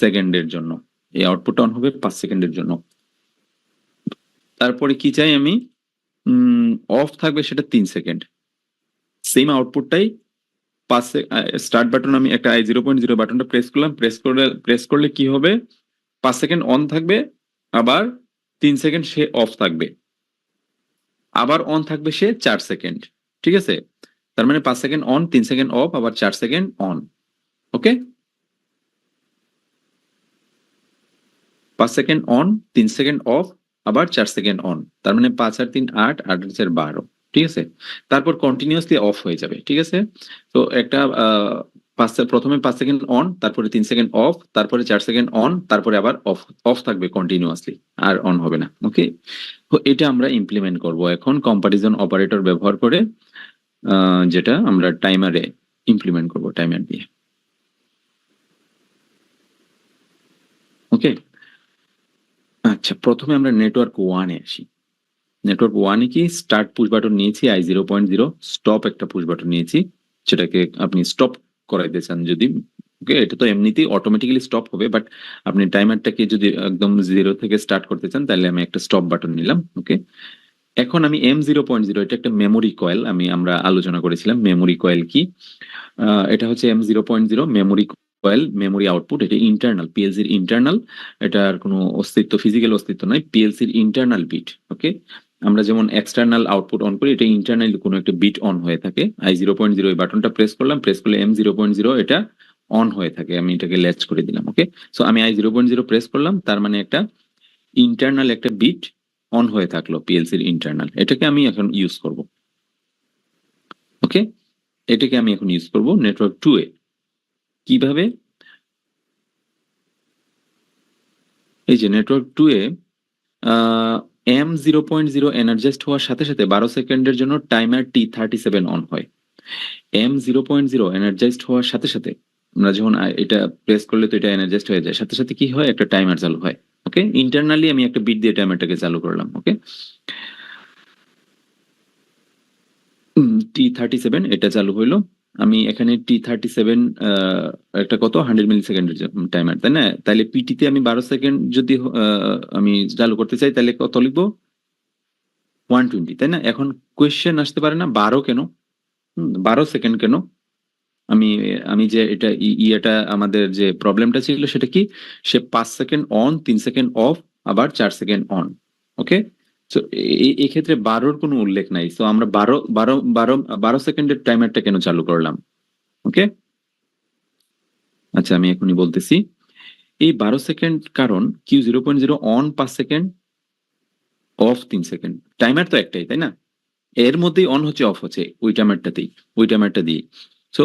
সেকেন্ডের জন্য। এই আউটপুট অন হবে 5 সেকেন্ডের জন্য। তারপরে কি চাই আমি, অফ থাকবে সেটা 3 সেকেন্ড। সেম আউটপুটটাই স্টার্ট বাটন, আমি একটা i0.0 বাটনটা প্রেস করলে কি হবে, 5 সেকেন্ড অন থাকবে, আবার 3 সেকেন্ড সে অফ থাকবে, আবার অন থাকবে সে 4 সেকেন্ড। ঠিক আছে, তার মানে 5 সেকেন্ড অন, 3 সেকেন্ড অফ, আবার 4 second on. Okay, 5 second on, 3 second of, আবার 4 সেকেন্ড অন। তার মানে 5 আর 3 8, 8 আর 4 12। ঠিক আছে, তারপর কন্টিনিউয়াসলি অফ হয়ে যাবে। ঠিক আছে, তো একটা প্রথমে 5 সেকেন্ড অন, তারপরে 3 সেকেন্ড অফ, তারপরে 4 সেকেন্ড অন, তারপরে আবার অফ। অফ থাকবে কন্টিনিউয়াসলি, আর অন হবে না। ওকে, তো এটা আমরা ইমপ্লিমেন্ট করব এখন কম্পারিজন অপারেটর ব্যবহার করে, যেটা আমরা টাইমারে ইমপ্লিমেন্ট করব, টাইমার দিয়ে। ওকে, আচ্ছা, প্রথমে আমরা নেটওয়ার্ক 1-এ আসি। নেটওয়ার্ক 1-এ কি, স্টার্ট পুশ বাটন নিয়েছি i0.0, স্টপ একটা পুশ বাটন নিয়েছি, সেটাকে আপনি স্টপ করাইতে চান যদি। ওকে, এটা তো এমনিতেই অটোমেটিক্যালি স্টপ হবে, বাট আপনি টাইমারটাকে যদি একদম 0 থেকে স্টার্ট করতে চান, তাহলে আমি একটা স্টপ বাটন নিলাম। ওকে, এখন আমি M0.0, এটা একটা মেমোরি কয়েল, আমরা আলোচনা করেছিলাম মেমোরি কয়েল কি। এটা হচ্ছে M0.0 memory coil, memory output. এটা ইন্টারনাল, পিএলসির ইন্টারনাল, এটার কোনো অস্তিত্ব, ফিজিক্যাল অস্তিত্ব নয়, পিএলসির ইন্টারনাল বিট। ওকে, আমরা যেমন এক্সটার্নাল আউটপুট অন করি, এটা ইন্টারনাল কোনো একটা বিট অন হয়ে থাকে। i0.0 এই বাটনটা প্রেস করলাম, প্রেস করলে M0.0 এটা অন হয়ে থাকে, আমি এটাকে ল্যাচ করে দিলাম। ওকে, সো আমি i0.0 প্রেস করলাম, তার মানে একটা ইন্টারনাল একটা বিট অন হয়ে থাকলো, পিএলসির ইন্টারনাল, এটাকে আমি এখন ইউজ করব। ওকে, এটাকে আমি এখন ইউজ করব নেটওয়ার্ক 2-এ। কিভাবে, এই যে নেটওয়ার্ক 2-এ M0.0 এনার্জাইজড হওয়ার সাথে সাথে 12 সেকেন্ডের জন্য টাইমার T37 অন হয়। M0.0 এনার্জাইজড হওয়ার সাথে সাথে, আমরা যখন এটা প্রেস করলে তো এটা এনার্জাইজড হয়ে যায়, সাথে সাথে কি হয়, একটা টাইমার চালু হয়। ওকে, ইন্টারনালি আমি একটা বিট দিয়ে টাইমারটাকে চালু করলাম। ওকে, T37 এটা চালু হইলো। আমি এখানে T37 একটা কত 100 মিলি সেকেন্ডের টাইমার, তাই না? তাহলে পিটিতে আমি 12 সেকেন্ড যদি আমি চালু করতে চাই, তাহলে কত লিখবো, 120, তাই না? এখন কোয়েশ্চেন আসতে পারে না, 12 কেন, 12 সেকেন্ড কেন? আমি আমি যে এটা ইয়েটা, আমাদের যে প্রবলেমটা ছিল সেটা কি, সে 5 সেকেন্ড অন, 3 সেকেন্ড অফ, আবার 4 সেকেন্ড অন। ওকে, তো এই ক্ষেত্রে 12-র কোনো উল্লেখ নাই, তো আমরা 12 সেকেন্ডের টাইমারটা কেন চালু করলাম? ওকে, আচ্ছা, আমি এখনই বলতেছি। এই 12 সেকেন্ড কারণ Q0.0 on 5 second, of 3 second, timer তো একটাই, তাই না? এর মধ্যেই অন হচ্ছে, অফ হচ্ছে ওই টাইমারটাতেই, ওই টাইমারটা দিয়ে। সো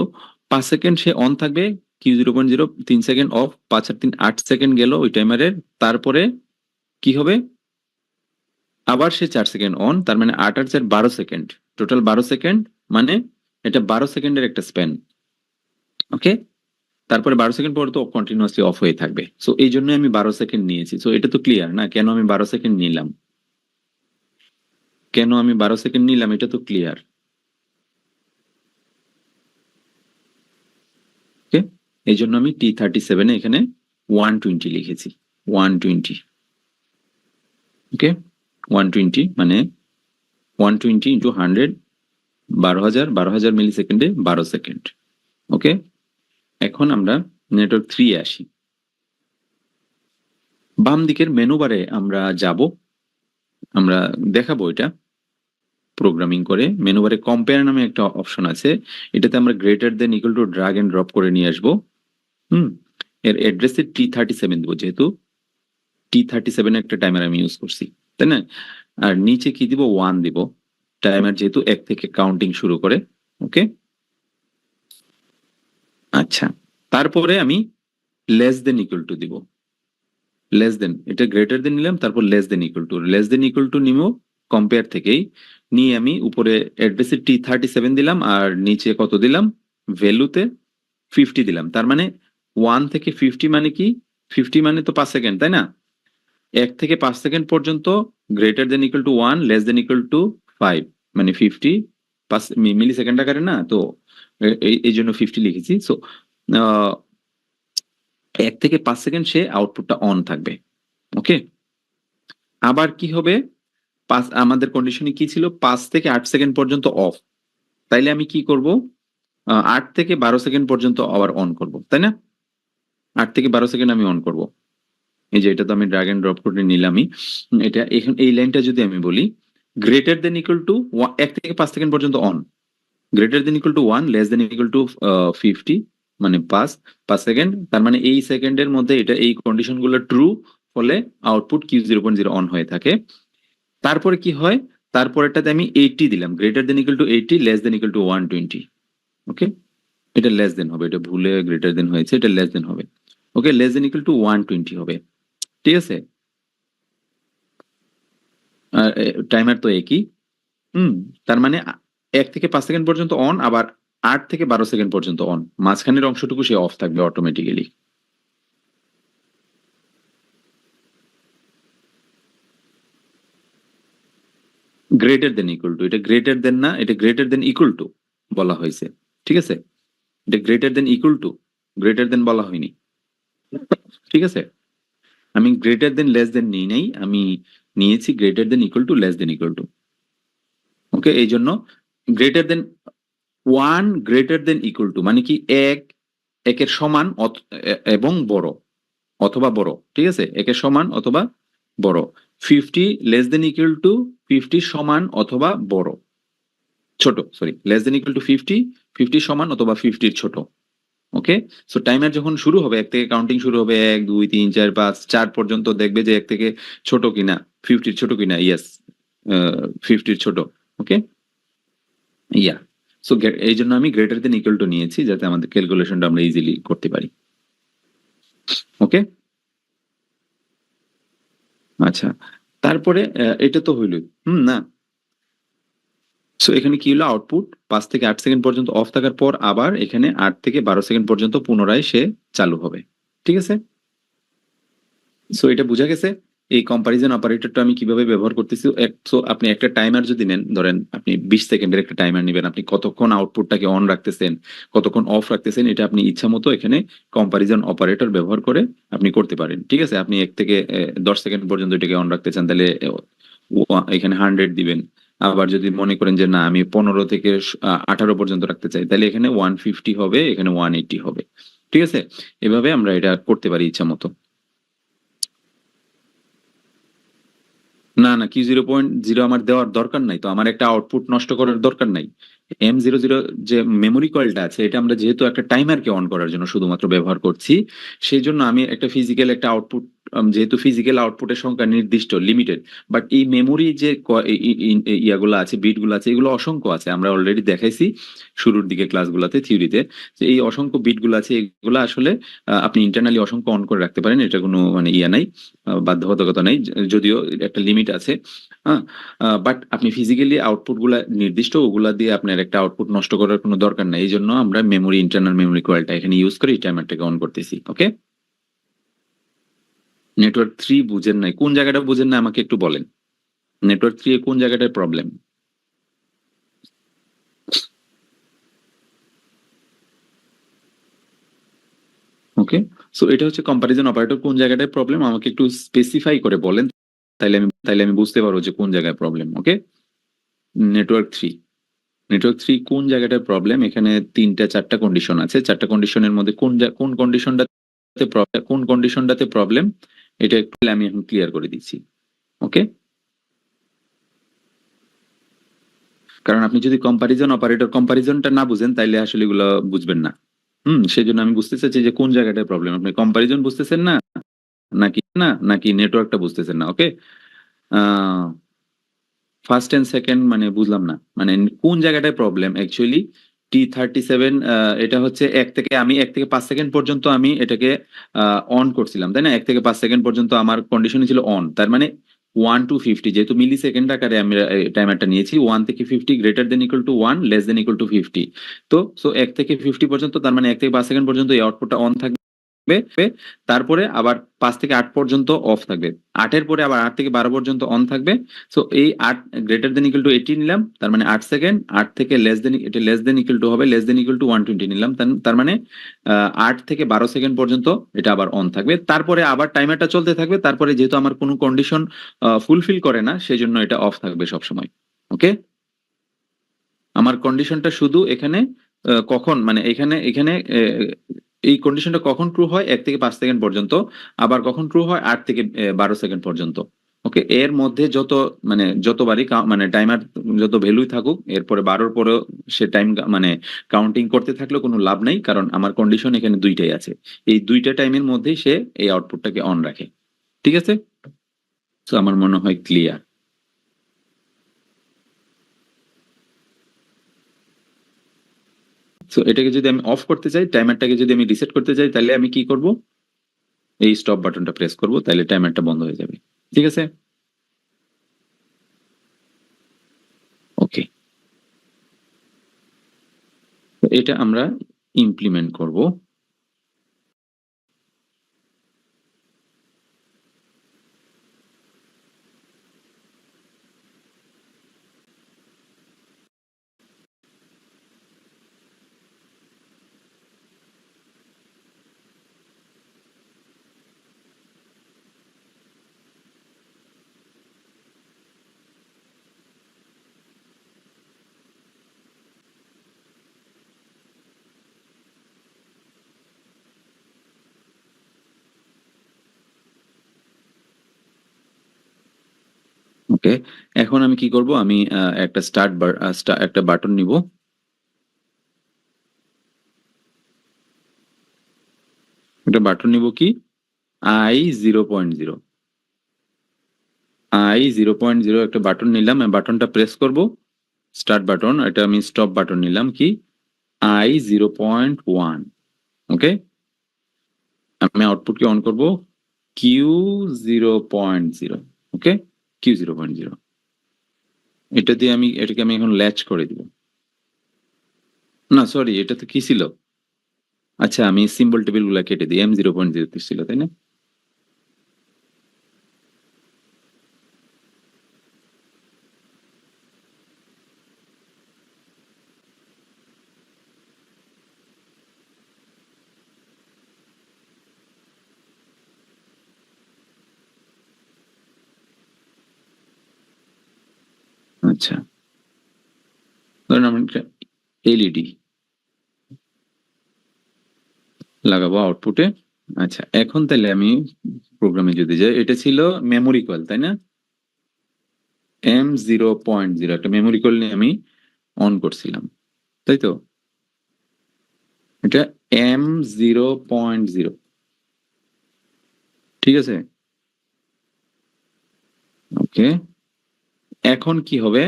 5 সেকেন্ড সে অন থাকবে, Q0.0, 3 second of, 5 R 3 8 second গেল ওই টাইমারের। তারপরে কি হবে, আবার সে 4 সেকেন্ড অন, তার মানে 8 আর 4 12 সেকেন্ড, টোটাল 12 সেকেন্ড, মানে এটা 12 সেকেন্ডের একটা স্প্যান। ওকে, তারপরে 12 সেকেন্ড পর তো কন্টিনিউয়াসলি অফ হয়ে থাকবে। সো এই জন্য আমি 12 সেকেন্ড নিয়েছি। সো এটা তো ক্লিয়ার না, কেন আমি 12 সেকেন্ড নিলাম, কেন আমি 12 সেকেন্ড নিলাম, এটা তো ক্লিয়ার। এই জন্য আমি T37 এখানে 120 লিখেছি, 120। ওকে, 120 মানে 120 ইন্টু 100, 12,000 মিলি সেকেন্ডে 12 সেকেন্ড। ওকে, এখন আমরা নেটওয়ার্ক 3 এ আসি। বাম দিকের মেনু বারে আমরা যাব, আমরা দেখাবো এটা প্রোগ্রামিং করে। মেনু বারে কম্পেয়ার নামে একটা অপশন আছে, এটাতে আমরা greater than equal to drag and drop করে নিয়ে আসবো। এর অ্যাড্রেসে T37 দেবো, যেহেতু T37 একটা টাইমার আমি ইউজ করছি, তাই না? আর নিচে কি দিব, 1 দিব, টাইমার যেহেতু 1 থেকে কাউন্টিং শুরু করে। ওকে, আচ্ছা, তারপরে আমি লেস দেন ইকুয়াল টু দিব, লেস দেন, এটা গ্রেটার দেন নিলাম, তারপর লেস দেন ইকুয়াল টু নিব কম্পেয়ার থেকেই, নিয়ে আমি উপরে অ্যাড্রেসে T37 দিলাম আর নিচে কত দিলাম, ভ্যালুতে 50 দিলাম। তার মানে 1 থেকে 50 মানে কি, 50 মানে তো 5 সেকেন্ড, তাই না? 1 থেকে 5 সেকেন্ড পর্যন্ত greater than equal to 1, less than equal two 5, মানে 50 5 মিলি সেকেন্ড আকারে না, তো এই জন্য 50 লিখেছি। সো 1 থেকে 5 সেকেন্ড সে আউটপুটটা অন থাকবে। ওকে, আবার কি হবে, আমাদের কন্ডিশনে কি ছিল, 5 থেকে 8 সেকেন্ড পর্যন্ত অফ, তাইলে আমি কি করব, 8 থেকে 12 সেকেন্ড পর্যন্ত আবার অন করব, তাই না? 8 থেকে 12 সেকেন্ড আমি অন করব। এই যে এটা তো আমি ড্র্যাগ এন্ড ড্রপ করে নিলামই। এটা এখন এই লাইনটা যদি আমি বলি, গ্রেটার দেন ইকুয়াল টু 1 থেকে 5 সেকেন্ড পর্যন্ত on, greater than equal to 1, less than equal two 50, মানে 5 সেকেন্ড। তার মানে এই সেকেন্ডের মধ্যে এটা এই কন্ডিশনগুলো ট্রু হলে আউটপুট Q0.0 অন হয়ে থাকে। তারপরে কি হয়, তারপরেরটাতে আমি 80 দিলাম, greater than equal two 80, less than equal two 120। ওকে, এটা লেস দেন হবে, এটা ভুলে গ্রেটার দেন হয়েছে, এটা লেস দেন হবে। ওকে, লেস দেন ইকুয়াল টু 120 হবে, ঠিক আছে? টাইমার তো একই। হুম, তার মানে 1 থেকে 5 সেকেন্ড পর্যন্ত অন, আবার 8 থেকে 12 সেকেন্ড পর্যন্ত অন, মাঝখানের অংশটুকু সে অফ থাকবে automatically. Greater than equal two, এটা গ্রেটার দেন না, এটা গ্রেটার দেন ইকুয়াল টু বলা হয়েছে, ঠিক আছে? এটা greater than equal two, greater than বলা হয়নি, ঠিক আছে? আমি গ্রেটার দেন লেস দেন নিই নাই, আমি নিয়েছি greater than equal to, less than equal to. Okay, এই জন্য greater than 1 greater than equal to মানে কি, একের সমান এবং বড়, অথবা বড়, ঠিক আছে? একের সমান অথবা বড়। 50 লেস দেন ইকুয়াল টু 50 সমান অথবা বড়, ছোট, sorry, less than equal two 50, 50 সমান অথবা 50 ছোট। ওকে, সো টাইমার যখন শুরু হবে, 1 থেকে কাউন্টিং শুরু হবে, 1 2 3 4 5 4 পর্যন্ত দেখবে যে 1 থেকে ছোট কিনা, 50 ছোট কিনা, ইয়েস, 50 ছোট। ওকে, ইয়া, সো এই জন্য আমি গ্রেটার দেন ইকুয়াল টু নিয়েছি, যাতে আমাদের ক্যালকুলেশনটা আমরা ইজিলি করতে পারি। ওকে, আচ্ছা, তারপরে এটা তো হইল, না, সো এখানে কি হলো, আউটপুট 5 থেকে 8 সেকেন্ড পর্যন্ত অফ থাকার পর আবার এখানে 8 থেকে 12 সেকেন্ড পর্যন্ত পুনরায় সে চালু হবে, ঠিক আছে? সো এটা বোঝা গেছে এই কম্পারিজন অপারেটরটা আমি কিভাবে ব্যবহার করতেছি। সো আপনি একটা টাইমার যদি নেন, ধরেন আপনি 20 সেকেন্ডের একটা টাইমার নেবেন, আপনি কতক্ষণ আউটপুটটাকে অন রাখতেছেন, কতক্ষণ অফ রাখতেছেন, এটা আপনি ইচ্ছা মতো এখানে কম্পারিজন অপারেটর ব্যবহার করে আপনি করতে পারেন, ঠিক আছে? আপনি 1 থেকে 10 সেকেন্ড পর্যন্ত এটাকে অন রাখতে চান, তাহলে এখানে 100 দিবেন। আবার যদি মনে করেন যে না, আমি 15 থেকে 18 পর্যন্ত রাখতে চাই, তাহলে এখানে 150 হবে, এখানে 180 হবে, ঠিক আছে? এভাবে আমরা এটা করতে পারি ইচ্ছা মতো। না, না, Q0.0 আমার দেওয়ার দরকার নাই তো, আমার একটা আউটপুট নষ্ট করার দরকার নাই। M00 যে মেমোরি কয়েলটা আছে, এটা আমরা যেহেতু একটা টাইমারকে অন করার জন্য শুধুমাত্র ব্যবহার করছি, সেই জন্য আমি একটা ফিজিক্যাল একটা আউটপুট, যেহেতু ফিজিক্যাল আউটপুটের সংখ্যা নির্দিষ্ট, লিমিটেড, বাট এই মেমোরি যে ইয়াগুলো আছে, বিটগুলো আছে, এগুলো অসংখ্য আছে, আমরা অলরেডি দেখাইছি শুরুর দিকে ক্লাসগুলোতে, থিওরিতে, যে এই অসংখ্য বিটগুলো আছে, এগুলো আসলে আপনি ইন্টারনালি অসংখ্য অন করে রাখতে পারেন, এটা কোনো মানে ইয়া নাই, বাধ্যবাধকতা নেই, যদিও একটা লিমিট আছে। হ্যাঁ, বাট আপনি ফিজিক্যালি আউটপুট গুলা নির্দিষ্ট, ওগুলা দিয়ে আপনার একটা আউটপুট নষ্ট করার কোনো দরকার নাই, এই জন্য আমরা মেমোরি, ইন্টারনাল মেমোরি কয়েলটা এখানে ইউজ করে টাইমারটাকে অন করতেছি। ওকে, নেটওয়ার্ক 3 বুঝেন নাই, কোন জায়গাটা বুঝেন না আমাকে একটু বলেন, নেটওয়ার্ক 3 এ কোন জায়গাটায় প্রবলেম? ওকে, সো এটা হচ্ছে কম্পারিজন অপারেটর কোন জায়গাটায় প্রবলেম আমাকে একটু স্পেসিফাই করে বলেন, তাইলে আমি বুঝতে পারবো যে কোন জায়গায় প্রবলেম। ওকে, নেটওয়ার্ক 3 কোন জায়গাটায় প্রবলেম? এখানে 3-4টা কন্ডিশন আছে, 4টা কন্ডিশনের মধ্যে কোন কন্ডিশনটাতে প্রবলেম এটা একটু আমি এখন ক্লিয়ার করে দিচ্ছি। ওকে, কারণ আপনি যদি কম্পারিজন অপারেটর কম্পারিজনটা না বুঝেন তাইলে আসলে এগুলো বুঝবেন না। সেই জন্য আমি বুঝতে চাচ্ছি যে কোন জায়গাটায় প্রবলেম, আপনি কম্পারিজন বুঝতেছেন না নাকি নেটওয়ার্কটা বুঝতেছেন না। ওকে, ফার্স্ট এন্ড সেকেন্ড মানে বুঝলাম না, মানে কোন জায়গাটায় প্রবলেম অ্যাকচুয়ালি। T37 এটা হচ্ছে 1 থেকে 5 সেকেন্ড পর্যন্ত আমি এটাকে অন করছিলাম, তাই না? 1 থেকে 5 সেকেন্ড পর্যন্ত আমার কন্ডিশনে ছিল অন, তার মানে 1 to 50, যেহেতু মিলি সেকেন্ড আকারে আমি টাইমারটা নিয়েছি, 1 থেকে 50 greater than equal to 1 less than equal two 50। তো 1 থেকে 50 পর্যন্ত, তার মানে 1 থেকে 5 সেকেন্ড পর্যন্ত এই আউটপুটটা অন থাকবে, তারপরে আবার 5 থেকে 8 পর্যন্ত অফ থাকবে, 8-এর পরে আবার 8 থেকে 12 পর্যন্ত অন থাকবে। সো এই 8 গ্রেটার দেন ইকুয়াল টু 80 নিলাম, তার মানে 8 সেকেন্ড। 8 থেকে লেস দেন ইকুয়াল টু হবে, লেস দেন ইকুয়াল টু 120 নিলাম, তার মানে 8 থেকে 12 সেকেন্ড পর্যন্ত এটা আবার অন থাকবে, তারপরে আবার টাইমারটা চলতে থাকবে, তারপরে যেহেতু আমার কোনো কন্ডিশন ফুলফিল করে না সেই জন্য এটা অফ থাকবে সবসময়। ওকে, আমার কন্ডিশনটা শুধু এখানে কখন, মানে এখানে এখানে এই কন্ডিশনটা কখন ট্রু হয় 1 থেকে 5 সেকেন্ড পর্যন্ত, আবার কখন ট্রু হয় 8 থেকে 12 সেকেন্ড পর্যন্ত। ওকে, এর মধ্যে মানে যতবারই মানে টাইমার যত ভ্যালুই থাকুক, এরপরে 12-র পরেও সে টাইম মানে কাউন্টিং করতে থাকলেও কোনো লাভ নাই, কারণ আমার কন্ডিশন এখানে দুইটাই আছে, এই দুইটা টাইমের মধ্যেই সে এই আউটপুটটাকে অন রাখে। ঠিক আছে, তো আমার মনে হয় ক্লিয়ার। সো এটাকে যদি আমি অফ করতে চাই, টাইমারটাকে যদি আমি রিসেট করতে চাই, তাহলে আমি কি করব? এই স্টপ বাটনটা প্রেস করব, তাহলে টাইমারটা বন্ধ হয়ে যাবে। ঠিক আছে, ওকে, এটা আমরা ইমপ্লিমেন্ট করব। ওকে, এখন আমি কি করব? আমি একটা একটা বাটন নিব। একটা বাটন নিব কি? I 0.0, I 0.0 একটা বাটন নিলাম, বাটনটা প্রেস করব, স্টার্ট বাটন। এটা আমি স্টপ বাটন নিলাম কি? I 0.1। ওকে, আমি আউটপুটকে অন করব Q 0.0। ওকে, Q 0.0, এটাকে আমি এখন ল্যাচ করে দিব। না সরি, এটা তো কি ছিল? আচ্ছা, আমি সিম্বল টেবিল গুলা কেটে দিই, M 0.0 ছিল, তাই না? আচ্ছা, ধরেন আমি একটা এলইডি লাগাবো আউটপুটে। আচ্ছা, এখন তাহলে আমি প্রোগ্রামে যদি যাই, এটা ছিল মেমোরি কয়েল, তাই না? M 0.0 একটা মেমোরি কয়েল নিয়ে আমি অন করছিলাম, তাই তো? এটা M 0.0, ঠিক আছে, ওকে। এখন কি হবে?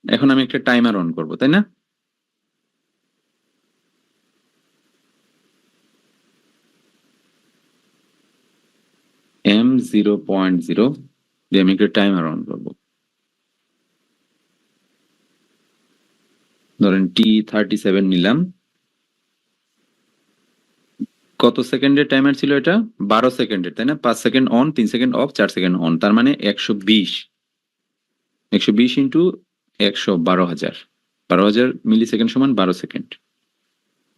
এখন আমি একটা টাইমার অন করব, তাই না? M 0.0 দিয়ে আমি একটা টাইমার অন করব, ধরেন T37 নিলাম। কত সেকেন্ডের টাইমার ছিল এটা? 12 সেকেন্ডের, তাই না? 5 second on, 3 second of, 4 second on, তার মানে 120। 120 ইন্টু 100, 12,000। 12,000 মিলি সেকেন্ড সমান 12 সেকেন্ড।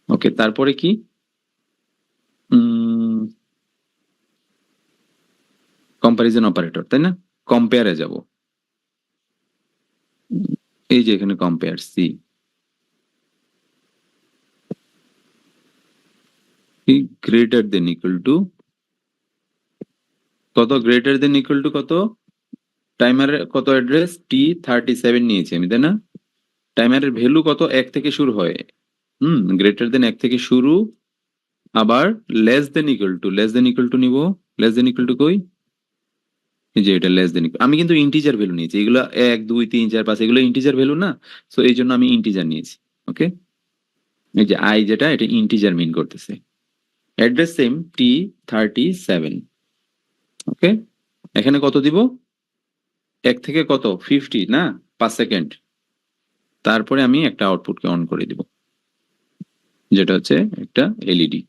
ওকে, তারপরে কি? কম্পারিজন অপারেটর, তাই না? কম্পেয়ারে যাব, এই যে এখানে compare C greater than equal to কত, গ্রেটার দেন ইকুয়াল টু কত, টাইমারের কত অ্যাড্রেস T37 নিয়েছি আমি, তাই না? টাইমারের ভ্যালু কত, 1 থেকে শুরু হয়, গ্রেটার দেন 1 থেকে শুরু, আবার লেস দেন ইকুয়াল টু নিব, লেস দেন ইকুয়াল টু কই, এই যে এটা লেস দেন, আমি কিন্তু ইন্টিজার ভ্যালু নিয়েছি, এগুলো 1 2 3 4 5 এগুলো ইন্টিজার ভ্যালু না, সো এই জন্য আমি ইন্টিজার নিয়েছি। ওকে, এই যে আই যেটা, এটা ইন্টিজার মিন করতেছে। Address same T37। ওকে, এখানে কত দিব, 1 থেকে কত 50 না, 5 সেকেন্ড, তারপরে আমি একটা আউটপুটকে অন করে দিব, যেটা হচ্ছে একটা এলইডি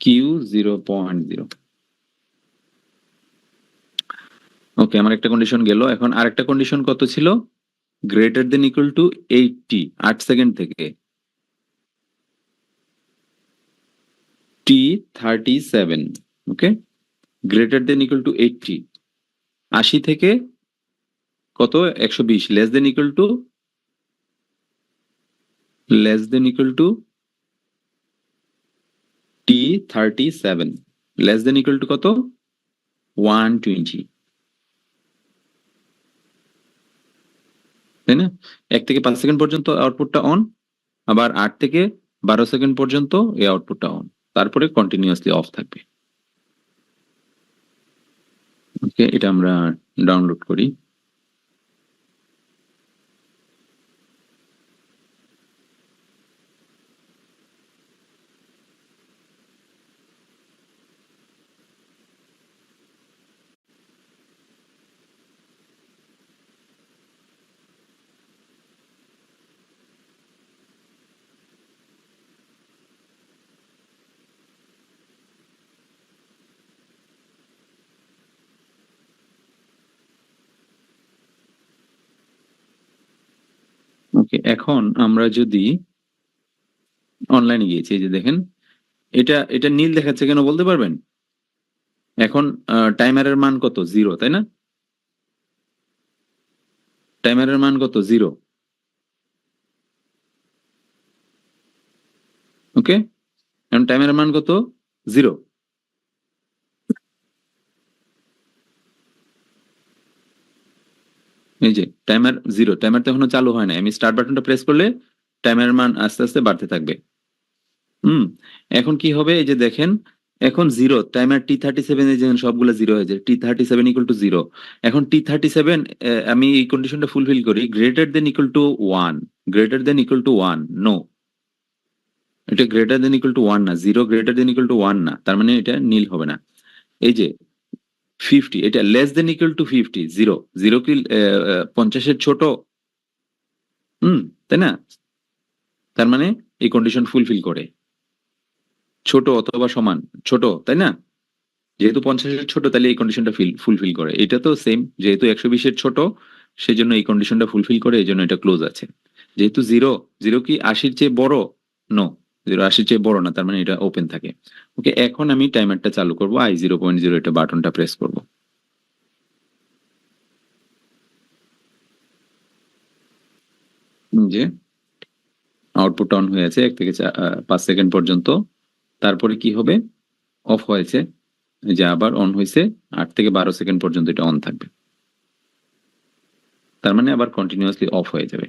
Q0.0। ওকে, আমার একটা কন্ডিশন গেল। এখন আরেকটা কন্ডিশন কত ছিল, greater than equal two 80, 8 second থেকে T37। ওকে, গ্রেটার দেন ইকুয়াল টু 80, 80 থেকে কত 120, less than equal two T37, less than equal to কত 120, তাই না? 1 থেকে 5 সেকেন্ড পর্যন্ত আউটপুটটা অন, আবার 8 থেকে 12 সেকেন্ড পর্যন্ত এই আউটপুটটা অন, তারপরে কন্টিনিউয়াসলি অফ থাকবে। ওকে, এটা আমরা ডাউনলোড করি। ওকে, এখন আমরা যদি অনলাইনে গিয়েছি, এই যে দেখেন এটা এটা নীল দেখাচ্ছে কেন বলতে পারবেন? এখন টাইমারের মান কত, 0, তাই না? টাইমারের মান কত, 0। ওকে, এখন টাইমারের মান কত, 0। এই যে টাইমার 0, টাইমার তো এখনো চালু হয় না, আমি স্টার্ট বাটনটা প্রেস করলে টাইমারের মান আস্তে আস্তে বাড়তে থাকবে। এখন কি হবে, এই যে দেখেন এখন 0, টাইমার T37 এ যেখানে সবগুলো 0 হয়ে যায়, T37 ইকুয়াল টু 0। এখন T37 আমি এই কন্ডিশনটা ফুলফিল করি, greater than equal to 1, greater than equal to 1, no, এটা গ্রেটার দেন ইকুয়াল টু 1 না, 0 গ্রেটার দেন ইকুয়াল টু 1 না, তার মানে এটা নীল হবে না। এই যে 50, এটা লেস দেন ইকুয়াল টু 50, 0, 0 কি 50 এর ছোট, তাই না? তার মানে এই কন্ডিশন ফুলফিল করে, ছোট অথবা সমান, ছোট, তাই না? যেহেতু 50 এর ছোট, তাহলে এই কন্ডিশনটা ফুলফিল করে। এটা তো সেম, যেহেতু 120 এর ছোট, সেজন্য এই কন্ডিশনটা ফুলফিল করে, এই জন্য এটা ক্লোজ আছে। যেহেতু 0, 0 কি 80 চেয়ে বড়, নো, 0 80 চেয়ে বড় না, তার মানে এটা ওপেন থাকে। ওকে, এখন আমি টাইমারটা চালু করব, I0.0 এটা বাটনটা প্রেস করব। যে আউটপুট অন হয়ে আছে 1 থেকে 5 সেকেন্ড পর্যন্ত, তারপরে কি হবে, অফ হয়েছে, এই যে আবার অন হয়েছে, 8 থেকে 12 সেকেন্ড পর্যন্ত এটা অন থাকবে, তার মানে আবার কন্টিনিউয়াসলি অফ হয়ে যাবে।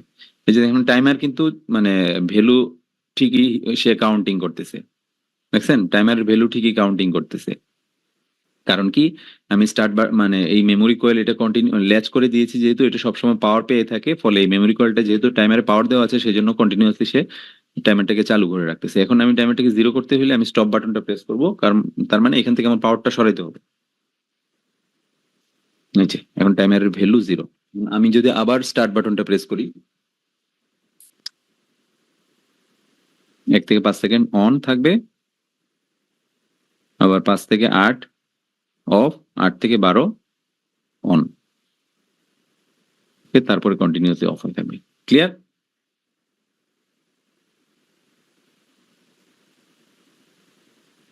এই যে দেখুন টাইমার কিন্তু মানে ভ্যালু ঠিকই সে কাউন্টিং করতেছে, দেখছেন টাইমারের ভ্যালু ঠিকই কাউন্টিং করতেছে। কারণ কি, আমি মানে এই মেমোরি কয়েল এটা কন্টিনিউ ল্যাচ করে দিয়েছি, যেহেতু এটা সবসময় পাওয়ার পেয়ে থাকে, ফলে এই মেমোরি কয়েলটা যেহেতু টাইমারে পাওয়ার দেওয়া আছে, সেজন্য কন্টিনিউয়াসলি সে টাইমারটাকে চালু করে রাখতেছে। এখন আমি টাইমারটাকে 0 করতে হলে আমি স্টপ বাটনটা প্রেস করব, কারণ তার মানে এখান থেকে আমার পাওয়ারটা সরাইতে হবে। এই যে এখন টাইমারের ভ্যালু 0। আমি যদি আবার স্টার্ট বাটনটা প্রেস করি, 1 থেকে 5 সেকেন্ড অন থাকবে, আবার 5 থেকে 8 অফ, 8 থেকে 12 অন, তারপরে কন্টিনিউয়াসলি অফ হয়ে থাকবে। ক্লিয়ার?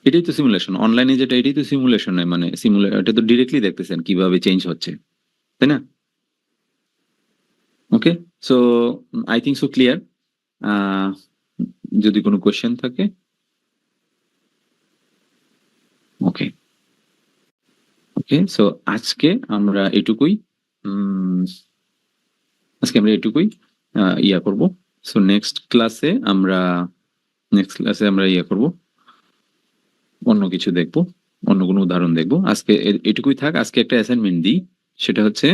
এটাই তো সিমুলেশন, অনলাইনে যেটা এটাই তো সিমুলেশন, মানে এটা তো ডিরেক্টলি দেখতেছেন কিভাবে চেঞ্জ হচ্ছে, তাই না? Okay, so I think so clear. যদি কোনো কোয়েশ্চেন থাকে। ওকে ওকে, সো আজকে আমরা এটুকুই, আজকে আমরা এটুকুই ইয়া করব। সো নেক্সট ক্লাসে আমরা ইয়া করব, অন্য কিছু দেখব, অন্য কোনো উদাহরণ দেখব। আজকে এটুকুই থাক। আজকে একটা অ্যাসাইনমেন্ট দিই, সেটা হচ্ছে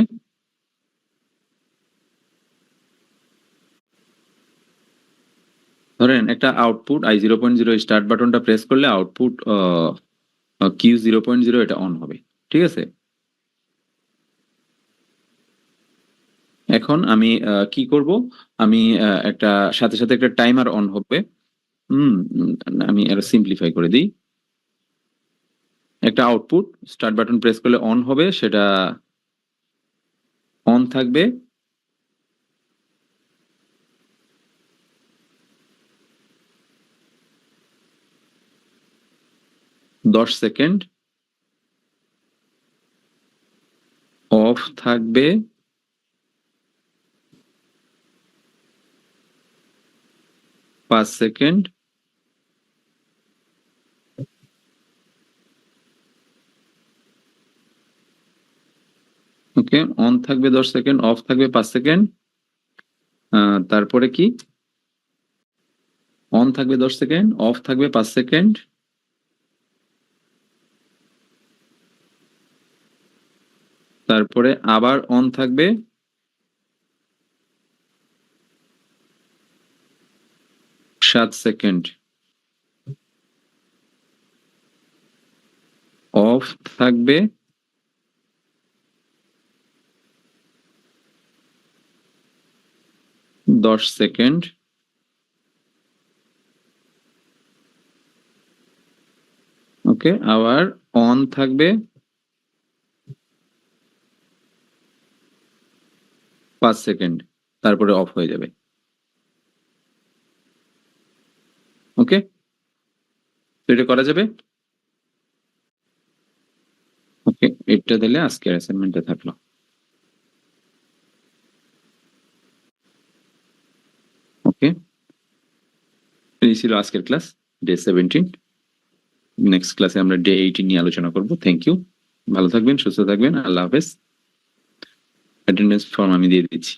ধরেন একটা আউটপুট i0.0 স্টার্ট বাটনটা প্রেস করলে আউটপুট Q0.0 এটা অন হবে, ঠিক আছে? এখন আমি কি করব, আমি একটা সাথে সাথে একটা টাইমার অন হবে। হুম, আমি এটা সিম্পলিফাই করে দিই। একটা আউটপুট স্টার্ট বাটন প্রেস করলে অন হবে, সেটা অন থাকবে 10 সেকেন্ড, অফ থাকবে 5 সেকেন্ড, ওকে, অন থাকবে 10 সেকেন্ড, অফ থাকবে 5 সেকেন্ড, তারপরে কি, অন থাকবে 10 সেকেন্ড, অফ থাকবে 5 সেকেন্ড, তারপরে আবার অন থাকবে 7 সেকেন্ড, অফ থাকবে 10 সেকেন্ড, ওকে, আবার অন থাকবে 5 সেকেন্ড, তারপরে অফ হয়ে যাবে। ওকে, তো এটা করা যাবে। ওকে, এটা দিলে আজকের অ্যাসাইনমেন্টটা থাকলো। ওকে, এই ছিল আজকের ক্লাস, ডে 17। নেক্সট ক্লাসে আমরা ডে 18 নিয়ে আলোচনা করব। থ্যাংক ইউ, ভালো থাকবেন, সুস্থ থাকবেন, আল্লাহ হাফেজ। অ্যাটেন্ডেন্স ফর্ম আমি দিয়ে দিচ্ছি।